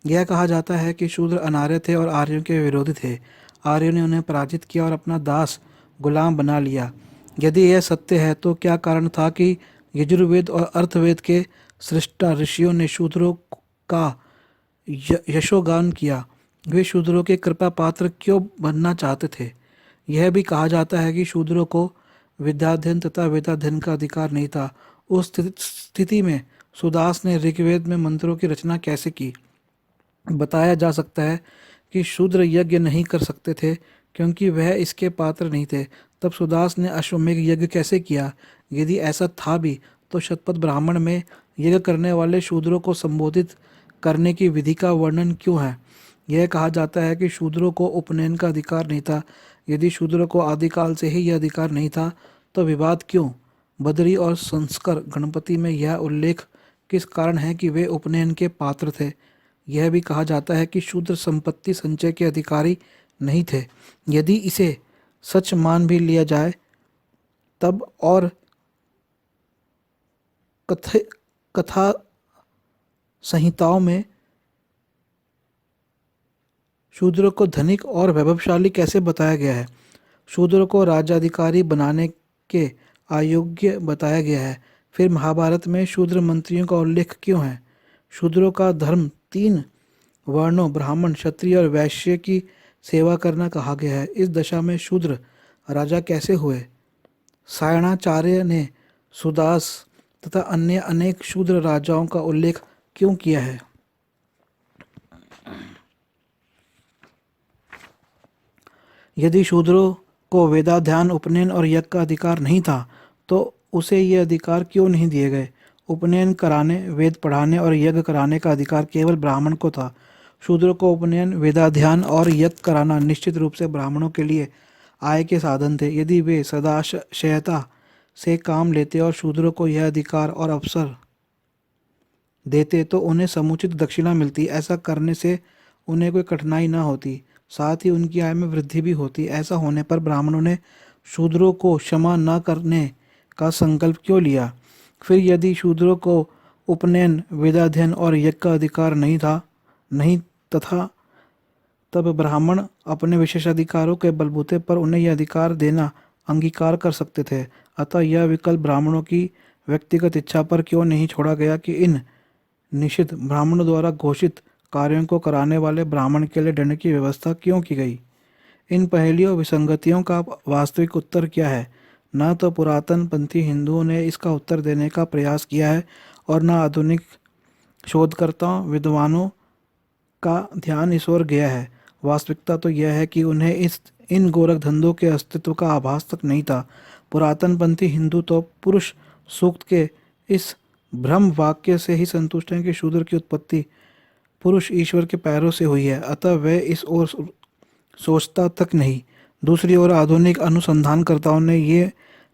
यह कहा जाता है कि शूद्र अनार्य थे और आर्यों के विरोधी थे। आर्यों ने उन्हें पराजित किया और अपना दास गुलाम बना लिया। यदि यह सत्य है तो क्या कारण था कि यजुर्वेद और अर्थवेद के सृष्टा ऋषियों ने शूद्रों का यशोगान किया? वे शूद्रों के कृपा पात्र क्यों बनना चाहते थे? यह भी कहा जाता है कि शूद्रों को विद्याध्ययन तथा वेदाध्ययन का अधिकार नहीं था। उस स्थिति में सुदास ने ऋग्वेद में मंत्रों की रचना कैसे की? बताया जा सकता है कि शूद्र यज्ञ नहीं कर सकते थे क्योंकि वह इसके पात्र नहीं थे। तब सुदास ने अश्वमेघ यज्ञ कैसे किया? यदि ऐसा था भी तो शतपथ ब्राह्मण में यज्ञ करने वाले शूद्रों को संबोधित करने की विधि का वर्णन क्यों है? यह कहा जाता है कि शूद्रों को उपनयन का अधिकार नहीं था। यदि शूद्रों को आदिकाल से ही यह अधिकार नहीं था तो विवाद क्यों? बद्री और संस्कर गणपति में यह उल्लेख किस कारण है कि वे उपनयन के पात्र थे? यह भी कहा जाता है कि शूद्र संपत्ति संचय के अधिकारी नहीं थे। यदि इसे सच मान भी लिया जाए तब और कथा संहिताओं में शूद्रों को धनिक और वैभवशाली कैसे बताया गया है? शूद्रों को राज्याधिकारी बनाने के अयोग्य बताया गया है। फिर महाभारत में शूद्र मंत्रियों का उल्लेख क्यों है? शूद्रों का धर्म 3 वर्णों ब्राह्मण, क्षत्रिय और वैश्य की सेवा करना कहा गया है। इस दशा में शूद्र राजा कैसे हुए? सायणाचार्य ने सुदास तथा अन्य अनेक शूद्र राजाओं का उल्लेख क्यों किया है? यदि शूद्रों को वेदाध्यान, उपनयन और यज्ञ का अधिकार नहीं था तो उसे ये अधिकार क्यों नहीं दिए गए? उपनयन कराने, वेद पढ़ाने और यज्ञ कराने का अधिकार केवल ब्राह्मण को था। शूद्रों को उपनयन, वेदाध्यान और यज्ञ कराना निश्चित रूप से ब्राह्मणों के लिए आय के साधन थे। यदि वे सदाशयता से काम लेते और शूद्रों को यह अधिकार और अवसर देते तो उन्हें समुचित दक्षिणा मिलती। ऐसा करने से उन्हें कोई कठिनाई न होती, साथ ही उनकी आय में वृद्धि भी होती। ऐसा होने पर ब्राह्मणों ने शूद्रों को क्षमा न करने का संकल्प क्यों लिया? फिर यदि शूद्रों को उपनयन, वेदाध्ययन और यज्ञ का अधिकार नहीं तथा तब ब्राह्मण अपने विशेषाधिकारों के बलबूते पर उन्हें यह अधिकार देना अंगीकार कर सकते थे। अतः यह विकल्प ब्राह्मणों की व्यक्तिगत इच्छा पर क्यों नहीं छोड़ा गया कि इन निषिद्ध ब्राह्मणों द्वारा घोषित कार्यों को कराने वाले ब्राह्मण के लिए दंड की व्यवस्था क्यों की गई? इन पहेलियों विसंगतियों का वास्तविक उत्तर क्या है? न तो पुरातन पंथी हिंदुओं ने इसका उत्तर देने का प्रयास किया है और न आधुनिक शोधकर्ताओं, विद्वानों का ध्यान इस ओर गया है। वास्तविकता तो यह है कि उन्हें इन गोरख धंधों के अस्तित्व का आभास तक नहीं था। पुरातन पंथी हिंदू तो पुरुष सूक्त के इस भ्रम वाक्य से ही संतुष्ट हैं कि शूद्र की उत्पत्ति पुरुष ईश्वर के पैरों से हुई है, अतः वह इस ओर सोचता तक नहीं। दूसरी ओर आधुनिक अनुसंधानकर्ताओं ने ये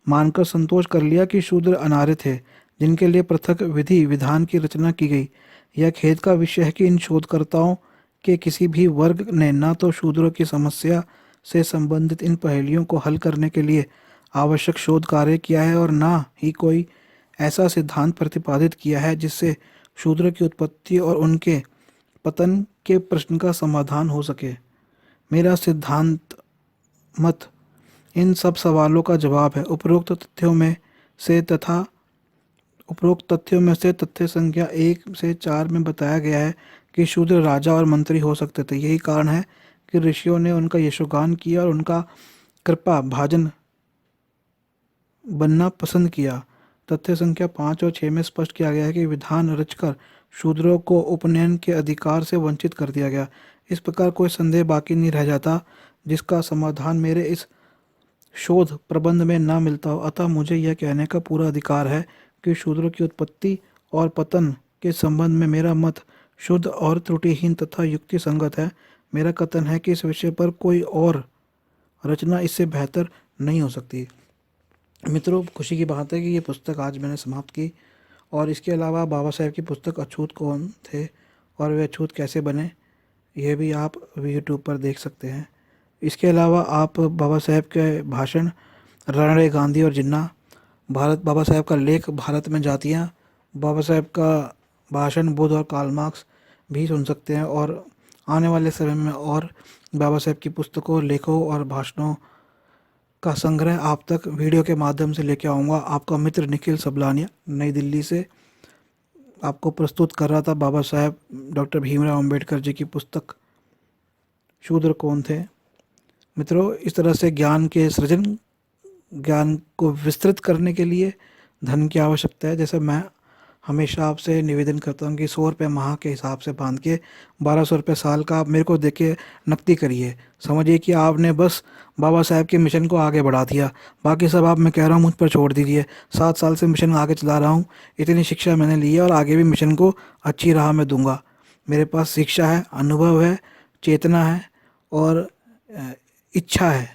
मानकर संतोष कर लिया कि शूद्र अनार्य थे, जिनके लिए पृथक विधि विधान की रचना की गई। यह खेद का विषय है कि इन शोधकर्ताओं के किसी भी वर्ग ने न तो शूद्रों की समस्या से संबंधित इन पहेलियों को हल करने के लिए आवश्यक शोध कार्य किया है और न ही कोई ऐसा सिद्धांत प्रतिपादित किया है जिससे शूद्र की उत्पत्ति और उनके पतन के प्रश्न का समाधान हो सके। मेरा सिद्धांत मत इन सब सवालों का जवाब है। उपरोक्त तथ्यों में से तथ्य संख्या 1 से 4 में बताया गया है कि शूद्र राजा और मंत्री हो सकते थे। यही कारण है कि ऋषियों ने उनका यशोगान किया और उनका कृपा भाजन बनना पसंद किया। तथ्य संख्या 5 और 6 में स्पष्ट किया गया है कि विधान रचकर शूद्रों को उपनयन के अधिकार से वंचित कर दिया गया। इस प्रकार कोई संदेह बाकी नहीं रह जाता जिसका समाधान मेरे इस शोध प्रबंध में न मिलता हो। अतः मुझे यह कहने का पूरा अधिकार है कि शूद्रों की उत्पत्ति और पतन के संबंध में मेरा मत शुद्ध और त्रुटिहीन तथा युक्ति संगत है। मेरा कथन है कि इस विषय पर कोई और रचना इससे बेहतर नहीं हो सकती। मित्रों, खुशी की बात है कि ये पुस्तक आज मैंने समाप्त की और इसके अलावा बाबा साहेब की पुस्तक अछूत कौन थे और वे अछूत कैसे बने, यह भी आप यूट्यूब पर देख सकते हैं। इसके अलावा आप बाबा साहेब के भाषण रणरे गांधी और जिन्ना, बाबा साहेब का लेख भारत में जातियाँ, बाबा साहेब का भाषण बुद्ध और कार्ल मार्क्स भी सुन सकते हैं। और आने वाले समय में और बाबा साहेब की पुस्तकों, लेखों और भाषणों का संग्रह आप तक वीडियो के माध्यम से लेके आऊँगा। आपका मित्र निखिल सबलानिया नई दिल्ली से आपको प्रस्तुत कर रहा था बाबा साहेब डॉक्टर भीमराव अंबेडकर जी की पुस्तक शूद्र कौन थे। मित्रों, इस तरह से ज्ञान को विस्तृत करने के लिए धन की आवश्यकता है। जैसे मैं हमेशा आपसे निवेदन करता हूँ कि 100 रुपये माह के हिसाब से बांध के 1200 रुपये साल का आप मेरे को दे के नकदी करिए। समझिए कि आपने बस बाबा साहेब के मिशन को आगे बढ़ा दिया। बाकी सब आप, मैं कह रहा हूँ, मुझ पर छोड़ दीजिए। 7 साल से मिशन आगे चला रहा हूँ, इतनी शिक्षा मैंने ली है और आगे भी मिशन को अच्छी राह में दूंगा। मेरे पास शिक्षा है, अनुभव है, चेतना है और इच्छा है।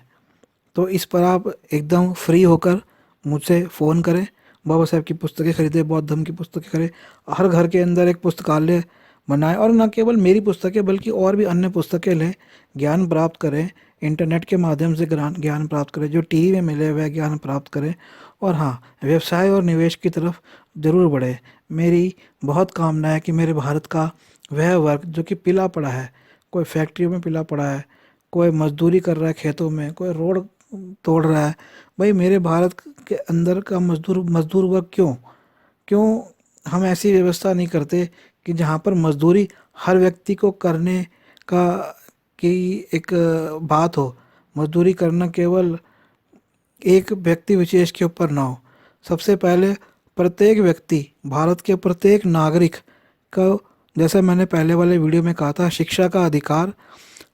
तो इस पर आप एकदम फ्री होकर मुझसे फ़ोन करें, बाबा साहेब की पुस्तकें खरीदें, बौद्ध धर्म की पुस्तकें करें। हर घर के अंदर एक पुस्तकालय बनाएं और न केवल मेरी पुस्तकें बल्कि और भी अन्य पुस्तकें लें, ज्ञान प्राप्त करें, इंटरनेट के माध्यम से ज्ञान प्राप्त करें, जो टीवी में मिले हुए ज्ञान प्राप्त करें। और हाँ, व्यवसाय और निवेश की तरफ ज़रूर बढ़े। मेरी बहुत कामना है कि मेरे भारत का वह वर्ग जो कि पिला पड़ा है, कोई फैक्ट्रियों में पिला पड़ा है, कोई मजदूरी कर रहा है खेतों में, कोई रोड तोड़ रहा है, भाई मेरे भारत के अंदर का मजदूर वर्ग क्यों हम ऐसी व्यवस्था नहीं करते कि जहाँ पर मजदूरी हर व्यक्ति को करने का की एक बात हो। मजदूरी करना केवल एक व्यक्ति विशेष के ऊपर ना हो। सबसे पहले प्रत्येक व्यक्ति, भारत के प्रत्येक नागरिक को, जैसे मैंने पहले वाले वीडियो में कहा था, शिक्षा का अधिकार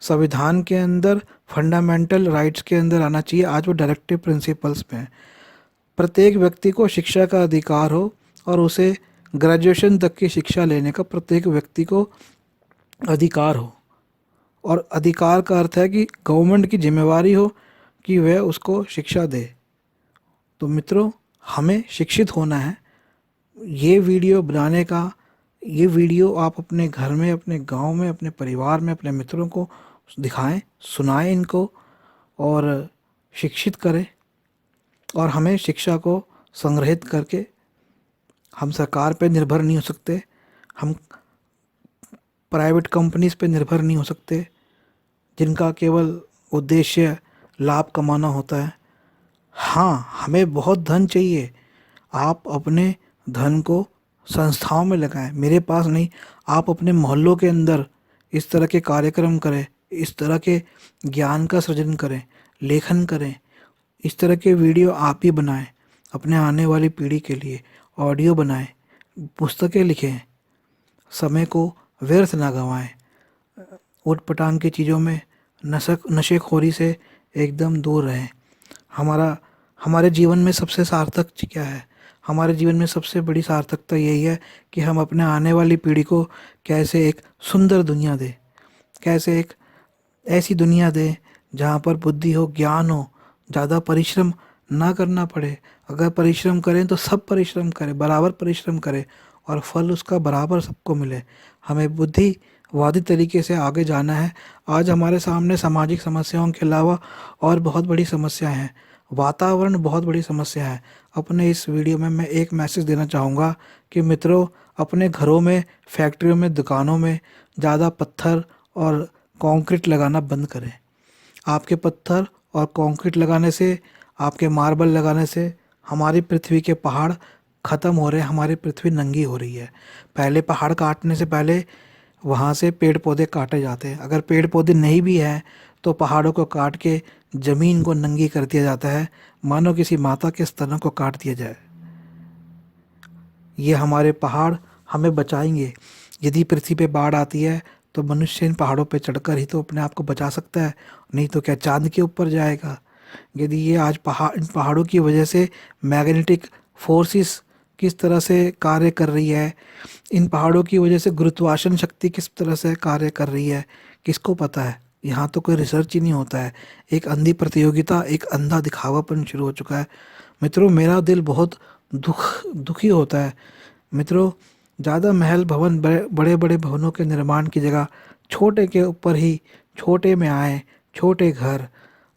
संविधान के अंदर फंडामेंटल राइट्स के अंदर आना चाहिए। आज वो डायरेक्टिव प्रिंसिपल्स में है। प्रत्येक व्यक्ति को शिक्षा का अधिकार हो और उसे ग्रेजुएशन तक की शिक्षा लेने का प्रत्येक व्यक्ति को अधिकार हो। और अधिकार का अर्थ है कि गवर्नमेंट की जिम्मेवारी हो कि वह उसको शिक्षा दे। तो मित्रों, हमें शिक्षित होना है। ये वीडियो बनाने का, ये वीडियो आप अपने घर में, अपने गांव में, अपने परिवार में, अपने मित्रों को दिखाएं, सुनाएं इनको और शिक्षित करें। और हमें शिक्षा को संग्रहित करके, हम सरकार पे निर्भर नहीं हो सकते, हम प्राइवेट कंपनीज पे निर्भर नहीं हो सकते जिनका केवल उद्देश्य लाभ कमाना होता है। हाँ, हमें बहुत धन चाहिए। आप अपने धन को संस्थाओं में लगाएं, मेरे पास नहीं। आप अपने मोहल्लों के अंदर इस तरह के कार्यक्रम करें, इस तरह के ज्ञान का सृजन करें, लेखन करें। इस तरह के वीडियो आप ही बनाएं अपने आने वाली पीढ़ी के लिए। ऑडियो बनाएं, पुस्तकें लिखें, समय को व्यर्थ ना गंवाएं। ऊट पटांग की चीज़ों में, नशेखोरी से एकदम दूर रहें। हमारे जीवन में सबसे सार्थक क्या है? हमारे जीवन में सबसे बड़ी सार्थकता यही है कि हम अपने आने वाली पीढ़ी को कैसे एक सुंदर दुनिया दें, कैसे एक ऐसी दुनिया दें जहाँ पर बुद्धि हो, ज्ञान हो, ज़्यादा परिश्रम ना करना पड़े। अगर परिश्रम करें तो सब परिश्रम करें, बराबर परिश्रम करें और फल उसका बराबर सबको मिले। हमें बुद्धिवादी तरीके से आगे जाना है। आज हमारे सामने सामाजिक समस्याओं के अलावा और बहुत बड़ी समस्याएं हैं। वातावरण बहुत बड़ी समस्या है। अपने इस वीडियो में मैं एक मैसेज देना चाहूँगा कि मित्रों, अपने घरों में, फैक्ट्रियों में, दुकानों में ज़्यादा पत्थर और कंक्रीट लगाना बंद करें। आपके पत्थर और कंक्रीट लगाने से, आपके मार्बल लगाने से हमारी पृथ्वी के पहाड़ ख़त्म हो रहे हैं, हमारी पृथ्वी नंगी हो रही है। पहले पहाड़ काटने से पहले वहाँ से पेड़ पौधे काटे जाते हैं। अगर पेड़ पौधे नहीं भी हैं तो पहाड़ों को काट के ज़मीन को नंगी कर दिया जाता है, मानो किसी माता के स्तनों को काट दिया जाए। ये हमारे पहाड़ हमें बचाएंगे। यदि पृथ्वी पे बाढ़ आती है तो मनुष्य इन पहाड़ों पे चढ़कर ही तो अपने आप को बचा सकता है, नहीं तो क्या चांद के ऊपर जाएगा। यदि ये आज इन पहाड़ों की वजह से मैग्नेटिक फोर्सेस किस तरह से कार्य कर रही है, इन पहाड़ों की वजह से गुरुत्वाकर्षण शक्ति किस तरह से कार्य कर रही है, किसको पता है। यहाँ तो कोई रिसर्च ही नहीं होता है। एक अंधी प्रतियोगिता, एक अंधा दिखावापन शुरू हो चुका है। मित्रों, मेरा दिल बहुत दुखी होता है। मित्रों, ज़्यादा महल भवन, बड़े बड़े भवनों के निर्माण की जगह छोटे के ऊपर ही छोटे में आए, छोटे घर,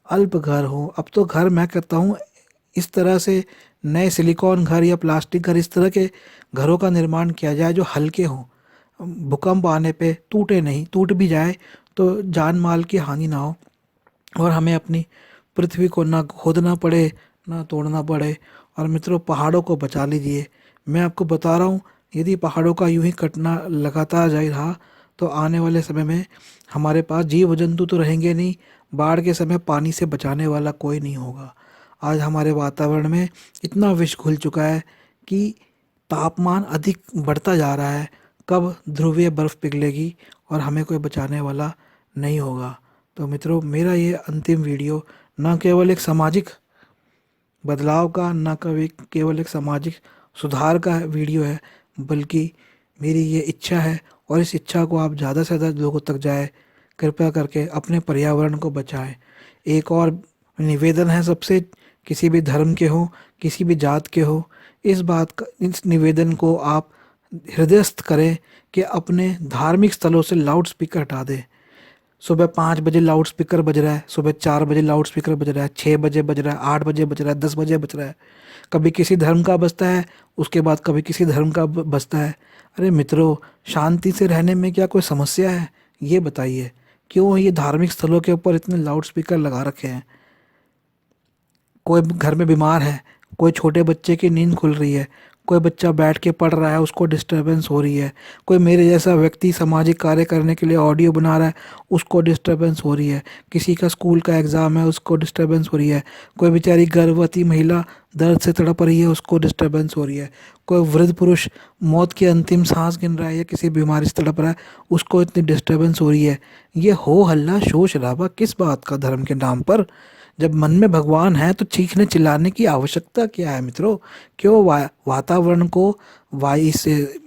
अल्प घर हो। अब तो घर, मैं कहता हूँ, इस तरह से नए सिलिकॉन घर या प्लास्टिक घर, इस तरह के घरों का निर्माण किया जाए जो हल्के हों, भूकंप आने पे टूटे नहीं, टूट भी जाए तो जान माल की हानि ना हो और हमें अपनी पृथ्वी को ना खोदना पड़े, ना तोड़ना पड़े। और मित्रों, पहाड़ों को बचा लीजिए। मैं आपको बता रहा हूँ, यदि पहाड़ों का यूं ही कटना लगातार जारी रहा तो आने वाले समय में हमारे पास जीव जंतु तो रहेंगे नहीं, बाढ़ के समय पानी से बचाने वाला कोई नहीं होगा। आज हमारे वातावरण में इतना विष घुल चुका है कि तापमान अधिक बढ़ता जा रहा है। कब ध्रुवीय बर्फ़ पिघलेगी और हमें कोई बचाने वाला नहीं होगा। तो मित्रों, मेरा ये अंतिम वीडियो न केवल एक सामाजिक बदलाव का, न कभी केवल एक सामाजिक सुधार का वीडियो है, बल्कि मेरी ये इच्छा है और इस इच्छा को आप ज़्यादा से ज़्यादा लोगों तक जाए। कृपया करके अपने पर्यावरण को बचाएं। एक और निवेदन है सबसे, किसी भी धर्म के हो, किसी भी जात के हो, इस निवेदन को आप हृदयस्थ करें कि अपने धार्मिक स्थलों से लाउड स्पीकर हटा दें। सुबह 5 बजे लाउड स्पीकर बज रहा है, सुबह 4 बजे लाउड स्पीकर बज रहा है, 6 बजे बज रहा है, 8 बजे बज रहा है, 10 बजे बज रहा है। कभी किसी धर्म का बजता है, उसके बाद कभी किसी धर्म का बजता है। अरे मित्रों, शांति से रहने में क्या कोई समस्या है? ये बताइए, क्यों ये धार्मिक स्थलों के ऊपर इतने लाउड स्पीकर लगा रखे हैं? कोई घर में बीमार है, कोई छोटे बच्चे की नींद खुल रही है, कोई बच्चा बैठ के पढ़ रहा है उसको डिस्टरबेंस हो रही है, कोई मेरे जैसा व्यक्ति सामाजिक कार्य करने के लिए ऑडियो बना रहा है उसको डिस्टरबेंस हो रही है, किसी का स्कूल का एग्ज़ाम है उसको डिस्टरबेंस हो रही है, कोई बेचारी गर्भवती महिला दर्द से तड़प रही है उसको डिस्टरबेंस हो रही है, कोई वृद्ध पुरुष मौत की अंतिम सांस गिन रहा है या किसी बीमारी से तड़प रहा है उसको इतनी डिस्टरबेंस हो रही है। ये हो हल्ला शोर शराबा किस बात का धर्म के नाम पर? जब मन में भगवान है तो चीखने चिल्लाने की आवश्यकता क्या है मित्रों? क्यों वातावरण को वायु से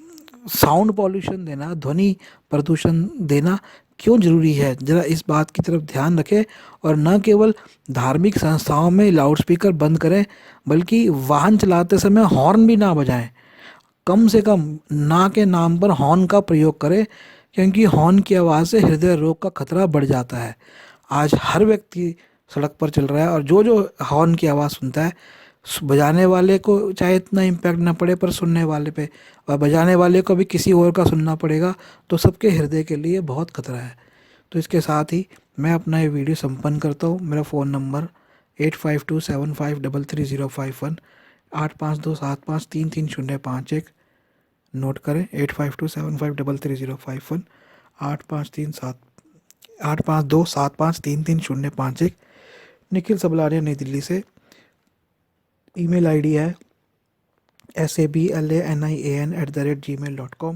साउंड पॉल्यूशन देना, ध्वनि प्रदूषण देना क्यों जरूरी है? जरा इस बात की तरफ ध्यान रखें और न केवल धार्मिक संस्थाओं में लाउडस्पीकर बंद करें बल्कि वाहन चलाते समय हॉर्न भी ना बजाएं। कम से कम ना के नाम पर हॉर्न का प्रयोग करें, क्योंकि हॉर्न की आवाज़ से हृदय रोग का खतरा बढ़ जाता है। आज हर व्यक्ति सड़क पर चल रहा है और जो जो हॉर्न की आवाज़ सुनता है, बजाने वाले को चाहे इतना इम्पैक्ट ना पड़े पर सुनने वाले पे, और बजाने वाले को भी किसी और का सुनना पड़ेगा तो सबके हृदय के लिए बहुत खतरा है। तो इसके साथ ही मैं अपना ये वीडियो संपन्न करता हूँ। मेरा फ़ोन नंबर 8527533051, 8527533051 नोट करें। 8527533051, 8527533051। निखिल सबलारिया, नई दिल्ली से। ईमेल आईडी है sablanaian@gmail.com।